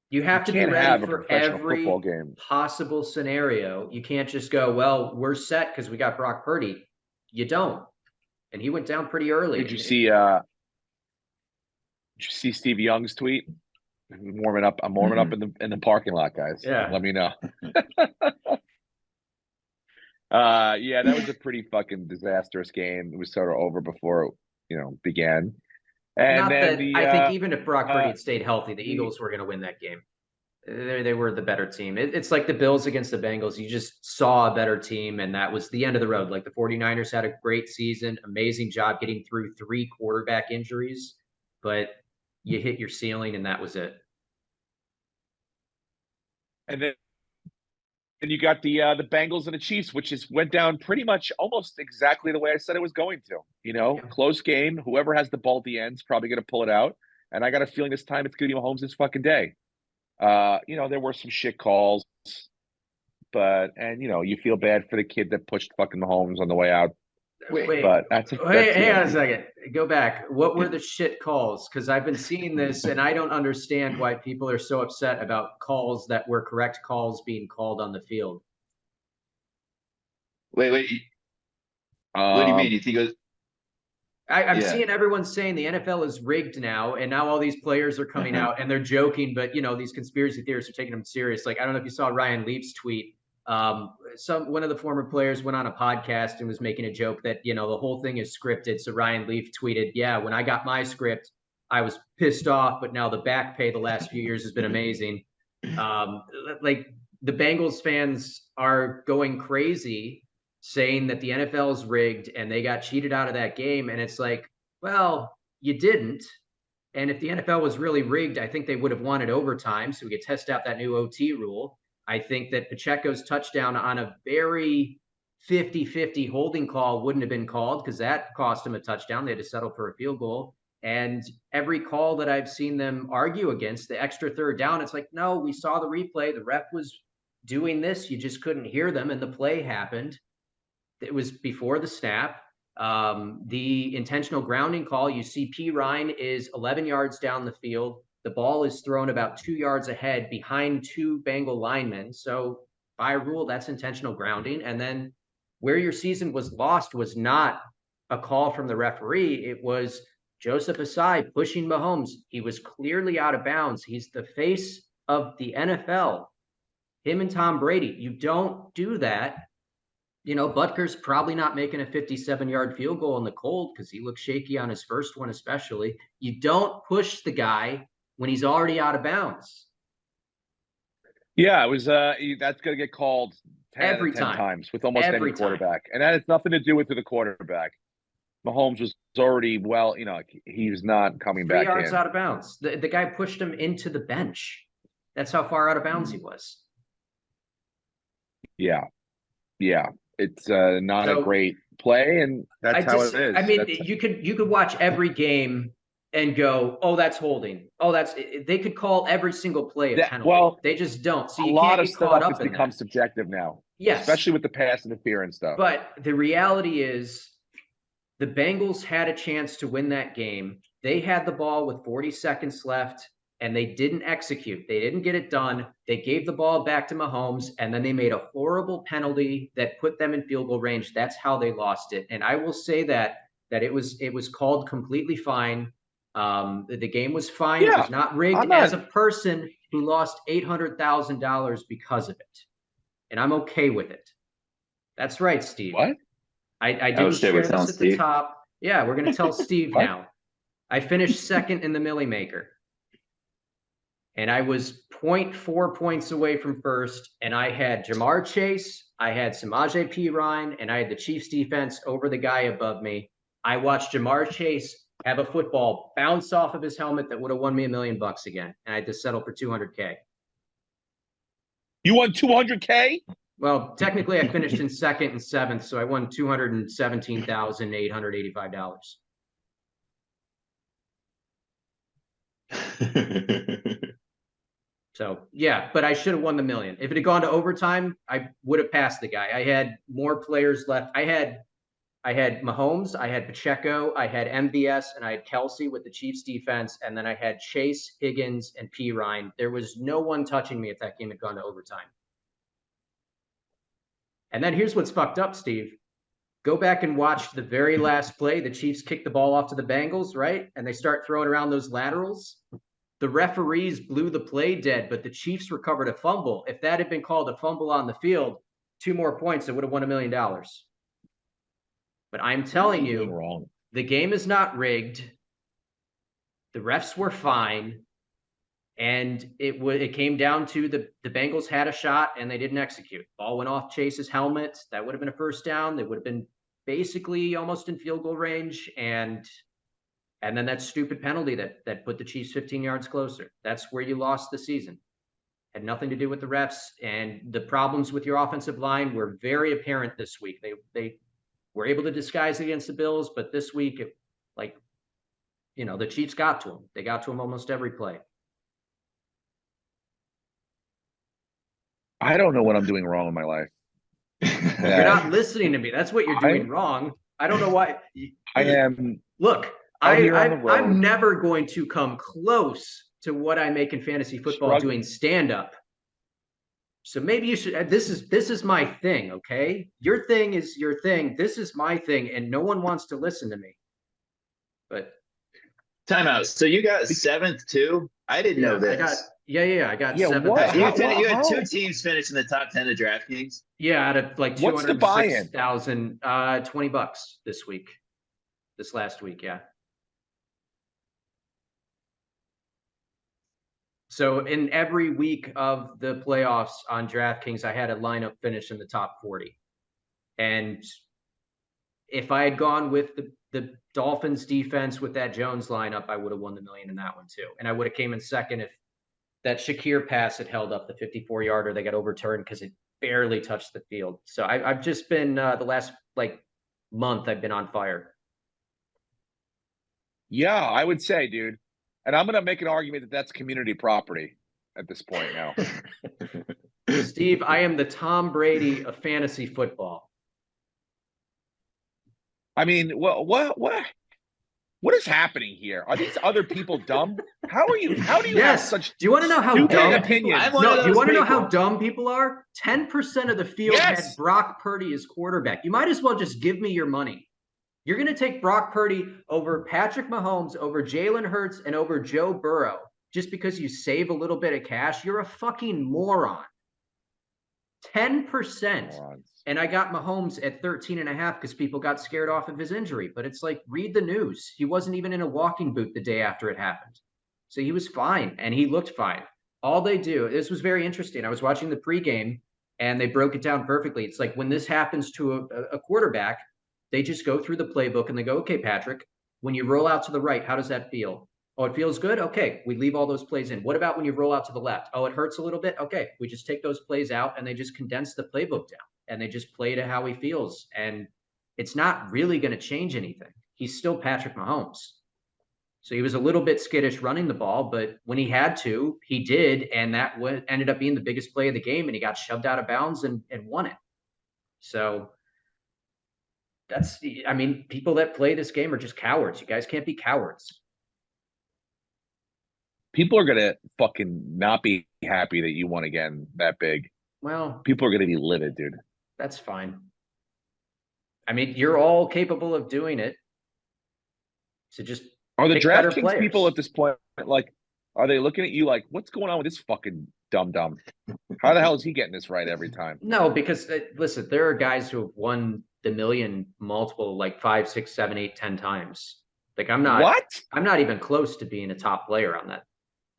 You have to be can't ready have a for professional every football game. possible scenario. You can't just go, well, we're set because we got Brock Purdy. You don't. And he went down pretty early. Did you see Steve Young's tweet? I'm warming up in the parking lot, guys. Yeah. Let me know. Yeah, that was a pretty fucking disastrous game. It was sort of over before it, began. And Not then that I think even if Brock Purdy had stayed healthy, the Eagles were going to win that game. They were the better team. It's like the Bills against the Bengals. You just saw a better team, and that was the end of the road. Like the 49ers had a great season, amazing job getting through 3 quarterback injuries, but you hit your ceiling, and that was it. And then you got the Bengals and the Chiefs, which went down pretty much almost exactly the way I said it was going to. Yeah. Close game. Whoever has the ball at the end is probably going to pull it out. And I got a feeling this time it's going to be Mahomes' fucking day. There were some shit calls, but you feel bad for the kid that pushed fucking Mahomes on the way out. Wait, but hang on a second. Go back. What were the shit calls? Because I've been seeing this, and I don't understand why people are so upset about calls that were correct calls being called on the field. Wait. What do you mean? You think it was? I'm seeing everyone saying the NFL is rigged now, and now all these players are coming out and they're joking, but these conspiracy theorists are taking them serious. Like I don't know if you saw Ryan Leaf's tweet. One of the former players went on a podcast and was making a joke that the whole thing is scripted. So Ryan Leaf tweeted, "Yeah, when I got my script, I was pissed off, but now the back pay the last few years has been amazing." Like the Bengals fans are going crazy, saying that the NFL is rigged and they got cheated out of that game. And it's like, well, you didn't. And if the NFL was really rigged, I think they would have wanted overtime so we could test out that new OT rule. I think that Pacheco's touchdown on a very 50-50 holding call wouldn't have been called because that cost him a touchdown. They had to settle for a field goal. And every call that I've seen them argue against, the extra third down, it's like, no, we saw the replay. The ref was doing this. You just couldn't hear them. And the play happened. It was before the snap. The intentional grounding call, you see P. Ryan is 11 yards down the field. The ball is thrown about 2 yards ahead behind 2 Bengal linemen. So by rule, that's intentional grounding. And then where your season was lost was not a call from the referee. It was Joseph Asai pushing Mahomes. He was clearly out of bounds. He's the face of the NFL. Him and Tom Brady. You don't do that. Butker's probably not making a 57-yard field goal in the cold because he looked shaky on his first one, especially. You don't push the guy when he's already out of bounds. Yeah, it was. That's going to get called 10 times with almost any quarterback, and that has nothing to do with the quarterback. Mahomes was already he was not coming back 3 yards in. Out of bounds. The guy pushed him into the bench. That's how far out of bounds he was. Yeah. It's not a great play, and that's how it is. I mean, you could watch every game and go, oh, that's holding. Oh, they could call every single play a penalty. Well, they just don't. So you can't get caught up in that. A lot of stuff has become subjective now. Yes. Especially with the pass interference stuff. But the reality is the Bengals had a chance to win that game. They had the ball with 40 seconds left, and they didn't execute. They didn't get it done. They gave the ball back to Mahomes, and then they made a horrible penalty that put them in field goal range. That's how they lost it. And I will say that it was called completely fine. The game was fine. Yeah, it was not rigged. As a person who lost $800,000 because of it, and I'm okay with it. That's right, Steve. What? I didn't share this at Steve. The top. Yeah, we're going to tell Steve now. I finished second in the Millie Maker. And I was 0.4 points away from first. And I had Jamar Chase, I had Samaje Perine, and I had the Chiefs defense over the guy above me. I watched Jamar Chase have a football bounce off of his helmet that would have won me $1 million again. And I had to settle for $200K. You won $200K? Well, technically, I finished in second and seventh, so I won $217,885. So, yeah, but I should have won the $1 million. If it had gone to overtime, I would have passed the guy. I had more players left. I had Mahomes, I had Pacheco, I had MVS, and I had Kelsey with the Chiefs defense, and then I had Chase, Higgins, and Perine. There was no one touching me if that game had gone to overtime. And then here's what's fucked up, Steve. Go back and watch the very last play. The Chiefs kick the ball off to the Bengals, right? And they start throwing around those laterals. The referees blew the play dead, but the Chiefs recovered a fumble. If that had been called a fumble on the field, 2 more points, it would have won $1 million. But I'm telling you, the game is not rigged. The refs were fine. And it came down to the Bengals had a shot and they didn't execute. Ball went off Chase's helmet. That would have been a first down. They would have been basically almost in field goal range. And then that stupid penalty that put the Chiefs 15 yards closer. That's where you lost the season. Had nothing to do with the refs. And the problems with your offensive line were very apparent this week. They were able to disguise against the Bills, but this week, the Chiefs got to them. They got to them almost every play. I don't know what I'm doing wrong in my life. You're not listening to me. That's what you're doing wrong. I don't know why. I am. Look, I'm never going to come close to what I make in fantasy football doing stand-up. So maybe you should. This is my thing, okay? Your thing is your thing. This is my thing, and no one wants to listen to me. But time out. So you got 7th too? I didn't know this. I got 7. You had 2 teams finish in the top 10 of DraftKings. Yeah, out of like 206,000, $20 this last week. Yeah. So in every week of the playoffs on DraftKings, I had a lineup finish in the top 40. And if I had gone with the Dolphins defense with that Jones lineup, I would have won the $1 million in that one too. And I would have came in second if that Shakir pass had held up, the 54-yarder that got overturned because it barely touched the field. So I've just been the last month I've been on fire. Yeah, I would say, dude. And I'm going to make an argument that that's community property at this point now. Steve, I am the Tom Brady of fantasy football. I mean, what is happening here? Are these other people dumb? How do you have such Do you want to know how dumb opinions? No, do you want to know how dumb people are? 10% of the field had Brock Purdy as quarterback. You might as well just give me your money. You're going to take Brock Purdy over Patrick Mahomes, over Jalen Hurts, and over Joe Burrow just because you save a little bit of cash? You're a fucking moron. 10%. And I got Mahomes at 13.5 because people got scared off of his injury. But it's like, read the news. He wasn't even in a walking boot the day after it happened. So he was fine, and he looked fine. All they do, this was very interesting. I was watching the pregame, and they broke it down perfectly. It's like when this happens to a quarterback, they just go through the playbook and they go, okay, Patrick, when you roll out to the right, how does that feel? Oh, it feels good? Okay, we leave all those plays in. What about when you roll out to the left? Oh, it hurts a little bit? Okay, we just take those plays out and they just condense the playbook down and they just play to how he feels. And it's not really going to change anything. He's still Patrick Mahomes. So he was a little bit skittish running the ball, but when he had to, he did, and that ended up being the biggest play of the game, and he got shoved out of bounds and won it. So that's, I mean, people that play this game are just cowards. You guys can't be cowards. People are gonna fucking not be happy that you won again that big. Well, people are gonna be livid, dude. That's fine. I mean, you're all capable of doing it. So just are the DraftKings people at this point like? Are they looking at you like, what's going on with this fucking dum-dum? How the hell is he getting this right every time? No, because listen, there are guys who have won the million multiple, like 5, 6, 7, 8, 10 times. Like I'm not even close to being a top player on that.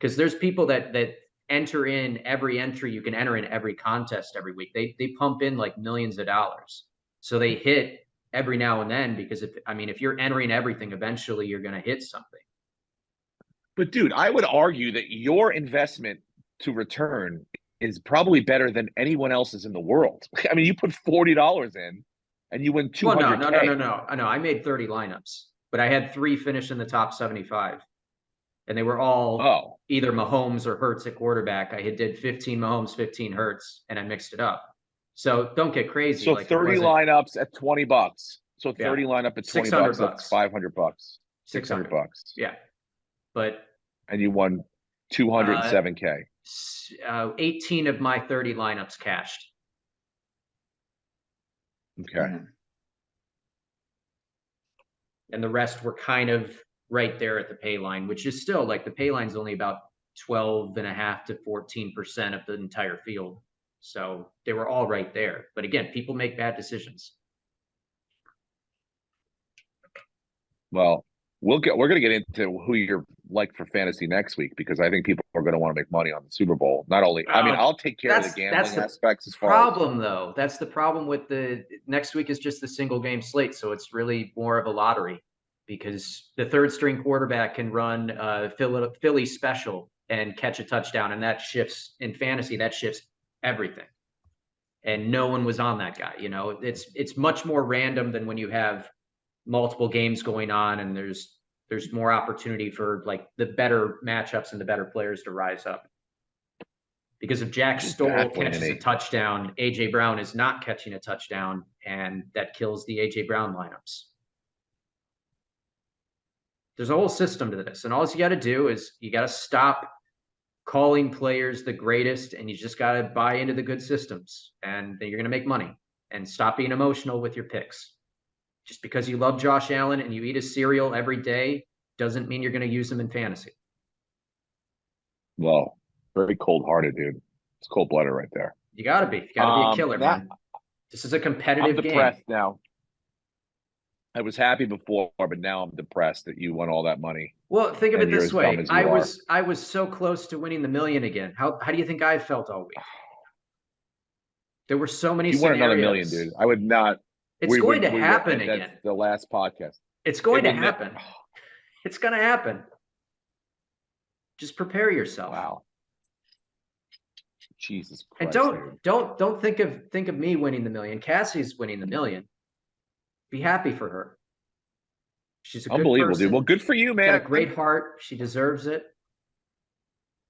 Because there's people that enter in every entry you can enter in every contest every week. They pump in like millions of dollars. So they hit every now and then because if you're entering everything, eventually you're going to hit something. But dude, I would argue that your investment to return is probably better than anyone else's in the world. I mean, you put $40 in and you win $200K. Well, no. I made 30 lineups, but I had 3 finish in the top 75. And they were all either Mahomes or Hurts at quarterback. I did 15 Mahomes, 15 Hurts, and I mixed it up. So don't get crazy. So like 30 lineups at $20. So 30 lineup at $20, that's $500. $600. Yeah. But and you won 207K. 18 of my 30 lineups cashed. Okay. And the rest were kind of right there at the pay line, which is still like the pay line's only about 12.5 to 14% of the entire field. So they were all right there. But again, people make bad decisions. Well, we're going to get into who you're like for fantasy next week, because I think people are going to want to make money on the Super Bowl. Not only, I mean, I'll take care of the gambling aspects as far problem, though. That's the problem with the next week is just the single game slate. So it's really more of a lottery because the third string quarterback can run Philly special and catch a touchdown. And that shifts in fantasy, that shifts everything. And no one was on that guy. You know, it's much more random than when you have multiple games going on and there's more opportunity for like the better matchups and the better players to rise up. Because if Jack Stoll catches a touchdown, AJ Brown is not catching a touchdown, and that kills the AJ Brown lineups. There's a whole system to this, and all you got to do is you got to stop calling players the greatest, and you just got to buy into the good systems, and then you're going to make money. And stop being emotional with your picks. Just because you love Josh Allen and you eat his cereal every day doesn't mean you're going to use him in fantasy. Well, very cold-hearted, dude. It's cold-blooded right there. You got to be. You got to be a killer, man. This is a competitive game. I'm depressed now. I was happy before, but now I'm depressed that you won all that money. Well, think of it this way. I was so close to winning the million again. How do you think I felt all week? There were so many scenarios. You won another million, dude. I would not. It's going to happen again. That's the last podcast. It's going to happen. It's going to happen. Just prepare yourself. Wow. Jesus Christ. And don't think of me winning the million. Cassie's winning the million. Be happy for her. She's a good unbelievable, person. Dude. Well, good for you, man. She's got a great heart. She deserves it.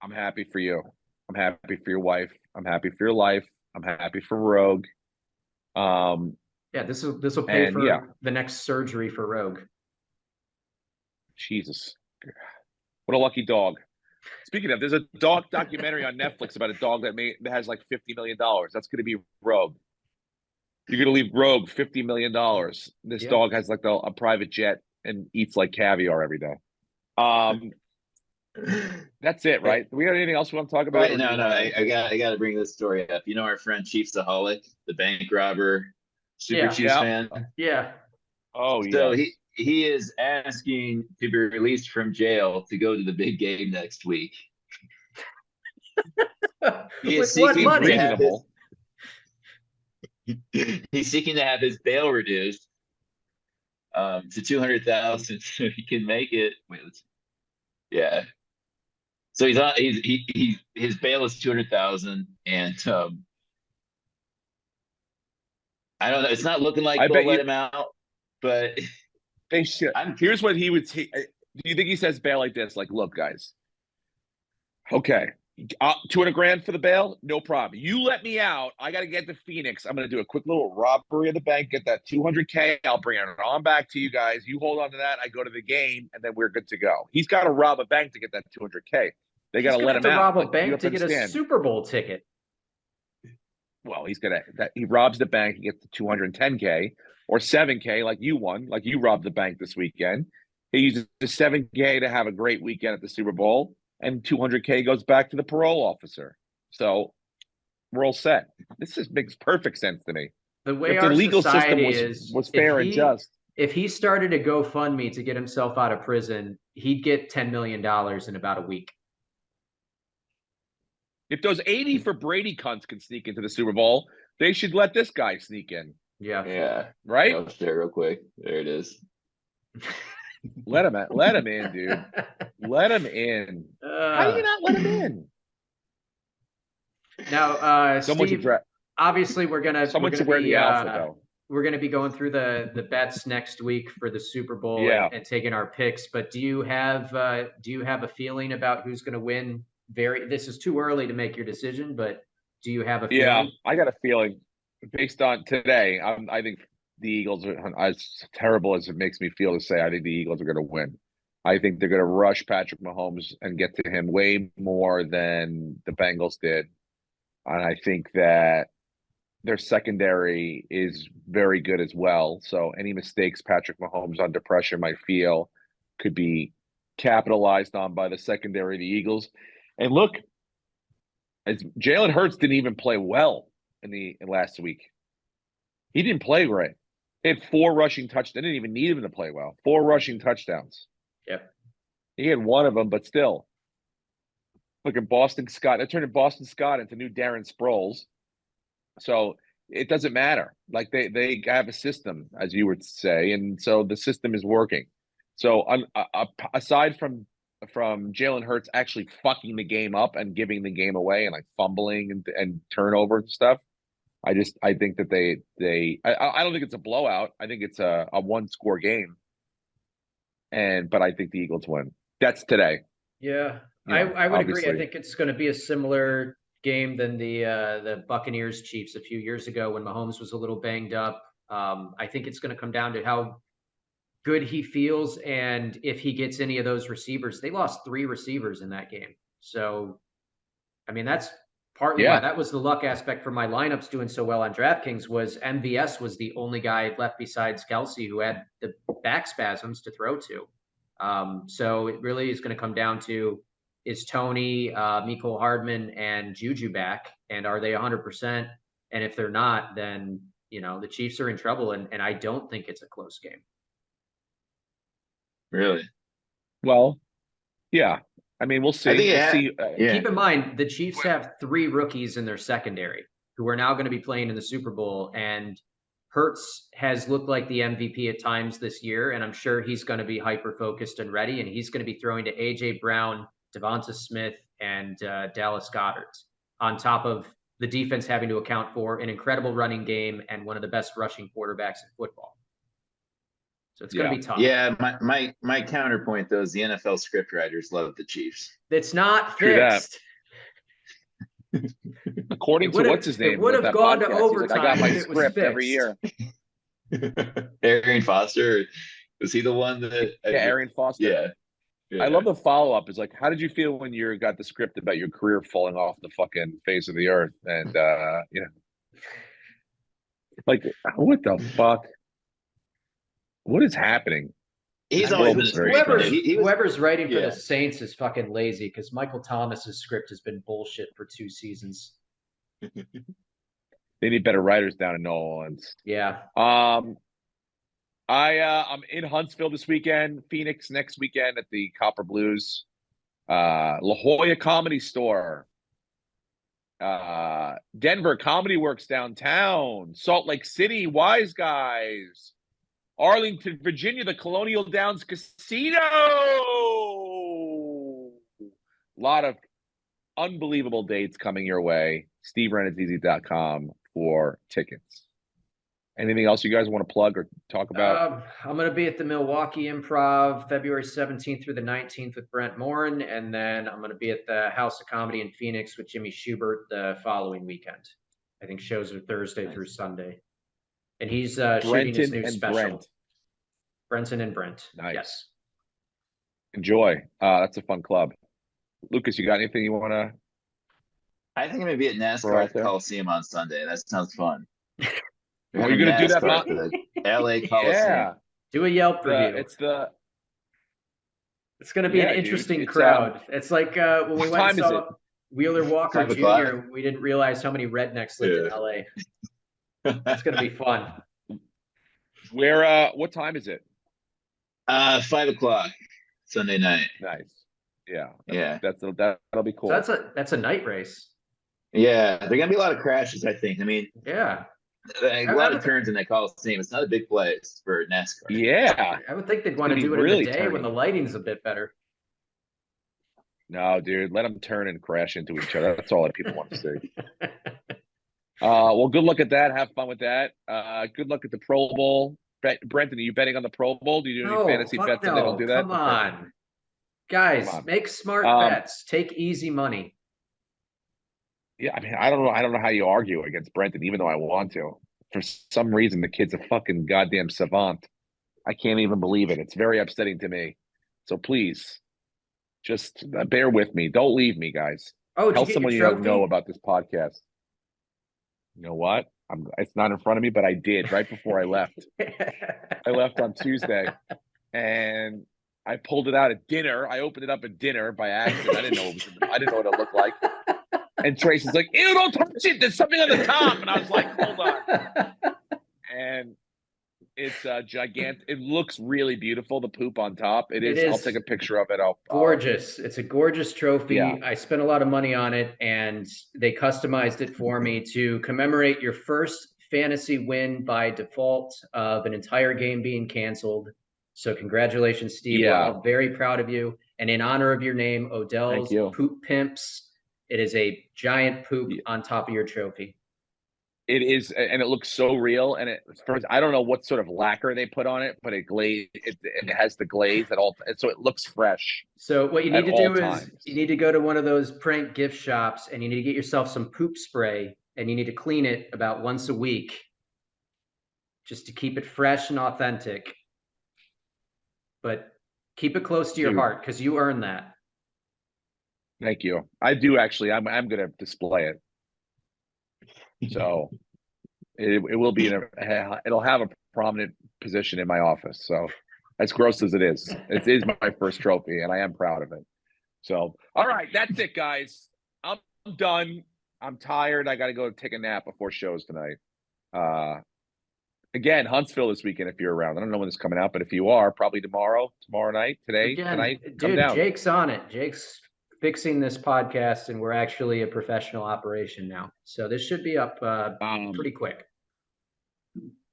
I'm happy for you. I'm happy for your wife. I'm happy for your life. I'm happy for Rogue. Yeah, this will pay for the next surgery for Rogue. Jesus. What a lucky dog. Speaking of, there's a dog documentary on Netflix about a dog that has like $50 million. That's going to be Rogue. You're going to leave Rogue $50 million. This dog has like a private jet and eats like caviar every day. That's it, right? Do we got anything else we want to talk about? Wait, no. I got to bring this story up. You know our friend Chief Saholic, the bank robber, Super Chiefs fan? Yeah. Oh, yeah. So he is asking to be released from jail to go to the big game next week. With what money? He's seeking to have his bail reduced to $200,000 so he can make it. Yeah. So his bail is $200,000, and I don't know. It's not looking like they'll let him out, but they should. Here's what he would take. Do you think he says bail like this? Like, look, guys. Okay. $200,000 for the bail? No problem. You let me out. I got to get to Phoenix. I'm going to do a quick little robbery of the bank, get that $200K. I'll bring it on back to you guys. You hold on to that. I go to the game, and then we're good to go. He's got to rob a bank to get that $200K. They got to let him out. Rob a bank to get a Super Bowl ticket. Well, he robs the bank, he gets the $210K or $7K, like you won, like you robbed the bank this weekend. He uses the $7K to have a great weekend at the Super Bowl, and $200K goes back to the parole officer. So we're all set. This just makes perfect sense to me. The way our legal system is, was fair and just. If he started a GoFundMe to get himself out of prison, he'd get $10 million in about a week. If those 80 for Brady cunts can sneak into the Super Bowl, they should let this guy sneak in. Yeah. Yeah. Right? I'll share real quick. There it is. Let him in, dude. Let him in. How do you not let him in? Now, Someone Steve, obviously we're gonna be going through the bets next week for the Super Bowl and taking our picks. But do you have a feeling about who's going to win? This is too early to make your decision, but do you have a feeling? Yeah, I got a feeling based on today. I think the Eagles are, as terrible as it makes me feel to say, I think the Eagles are going to win. I think they're going to rush Patrick Mahomes and get to him way more than the Bengals did. And I think that their secondary is very good as well. So any mistakes Patrick Mahomes under pressure might feel could be capitalized on by the secondary of the Eagles. And look, as Jalen Hurts didn't even play well in last week. He didn't play right. He had 4 rushing touchdowns. They didn't even need him to play well. 4 rushing touchdowns. Yep. He had one of them, but still. Look at Boston Scott. They're turning Boston Scott into new Darren Sproles. So it doesn't matter. Like they have a system, as you would say, and so the system is working. So aside from Jalen Hurts actually fucking the game up and giving the game away and like fumbling and turnover and stuff, I think that I don't think it's a blowout. I think it's a 1-score game. But I think the Eagles win. That's today. Yeah. I would agree. I think it's going to be a similar game than the Buccaneers Chiefs a few years ago when Mahomes was a little banged up. I think it's going to come down to how good he feels and if he gets any of those receivers. They lost 3 receivers in that game. So, I mean, that's partly why that was the luck aspect for my lineups doing so well on DraftKings was MVS was the only guy left besides Kelsey who had the back spasms to throw to. So it really is going to come down to, is Tony, Mecole Hardman, and Juju back, and are they 100%? And if they're not, then the Chiefs are in trouble, and I don't think it's a close game. Really? Well, yeah. I mean, we'll see. Keep in mind, the Chiefs have 3 rookies in their secondary who are now going to be playing in the Super Bowl, and Hurts has looked like the MVP at times this year, and I'm sure he's going to be hyper-focused and ready, and he's going to be throwing to A.J. Brown, Devonta Smith, and Dallas Goedert, on top of the defense having to account for an incredible running game and one of the best rushing quarterbacks in football. So it's going to be tough. Yeah, my counterpoint, though, is the NFL script writers love the Chiefs. It's not fixed. According to what's his name? It would have gone to overtime. I got my script every year. Arian Foster, was he the one that? Arian Foster. Yeah. I love the follow-up. It's like, how did you feel when you got the script about your career falling off the fucking face of the earth? And like, what the fuck? What is happening? He's always been whoever's writing for the Saints is fucking lazy because Michael Thomas's script has been bullshit for 2 seasons. They need better writers down in New Orleans. Yeah. I'm in Huntsville this weekend, Phoenix next weekend at the Copper Blues, La Jolla Comedy Store, Denver Comedy Works downtown, Salt Lake City Wise Guys, Arlington, Virginia, the Colonial Downs Casino. A lot of unbelievable dates coming your way. SteveRenazizi.com for tickets. Anything else you guys want to plug or talk about? I'm going to be at the Milwaukee Improv February 17th through the 19th with Brent Morin, and then I'm going to be at the House of Comedy in Phoenix with Jimmy Schubert the following weekend. I think shows are Thursday through Sunday. And he's shooting his new special. Brenton and Brent. Nice. Yes. Enjoy. That's a fun club. Lucas, you got anything you want to? I think I'm going to be at NASCAR at the Coliseum on Sunday. That sounds fun. Are you going to do that? The LA Coliseum. Yeah. Do a Yelp review. It's going to be an interesting crowd. It's like when we went and saw Wheeler Walker Jr., we didn't realize how many rednecks lived in LA. It's going to be fun. What time is it? 5 o'clock Sunday night. Nice. Yeah. Yeah. That'll be cool. So that's a night race. Yeah. There are going to be a lot of crashes, I think. I mean, yeah. A lot of turns in that Coliseum. It's not a big place for NASCAR. Yeah. I would think they'd want to do it in the day when the lighting's a bit better. No, dude. Let them turn and crash into each other. That's all that people want to see. Well, good luck at that. Have fun with that. Good luck at the Pro Bowl. Brenton, are you betting on the Pro Bowl? Do you do any fantasy bets and they don't do that? Come on. Guys, make smart bets. Take easy money. Yeah, I mean, I don't know how you argue against Brenton, even though I want to. For some reason, the kid's a fucking goddamn savant. I can't even believe it. It's very upsetting to me. So please, just bear with me. Don't leave me, guys. Tell someone you don't know about this podcast. You know what? It's not in front of me, but I did right before I left. I left on Tuesday, and I pulled it out at dinner. I opened it up at dinner by accident. I didn't know what it looked like. And Tracy's like, ew, don't touch it. There's something on the top. And I was like, hold on. And it's gigantic. It looks really beautiful, the poop on top. It is. I'll take a picture of it. Gorgeous. It's a gorgeous trophy. Yeah. I spent a lot of money on it, and they customized it for me to commemorate your first fantasy win by default of an entire game being canceled. So congratulations, Steve. Yeah. We're all very proud of you. And in honor of your name, Odell's Poop Pimps. It is a giant poop on top of your trophy. It is, and it looks so real. And I don't know what sort of lacquer they put on it, but it has the glaze at all, and so it looks fresh. So what you need to do is you need to go to one of those prank gift shops, and you need to get yourself some poop spray, and you need to clean it about once a week, just to keep it fresh and authentic. But keep it close to your heart, because you earned that. Thank you. I do actually. I'm going to display it. So it will be it'll have a prominent position in my office. So as gross as it is my first trophy, and I am proud of it. So all right, that's it, guys. I'm done. I'm tired. I got to go take a nap before shows tonight. Again, Huntsville this weekend if you're around. I don't know when this is coming out, but if you are, probably tomorrow night, tonight. Come down. Jake's on it. Jake's fixing this podcast, and we're actually a professional operation now. So this should be up pretty quick.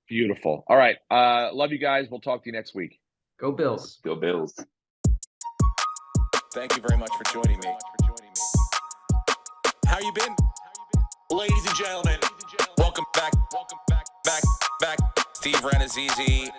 Beautiful. All right. Love you guys. We'll talk to you next week. Go Bills. Go Bills. Thank you very much for joining me. How you been? Ladies and gentlemen, welcome back. Steve Renazizi.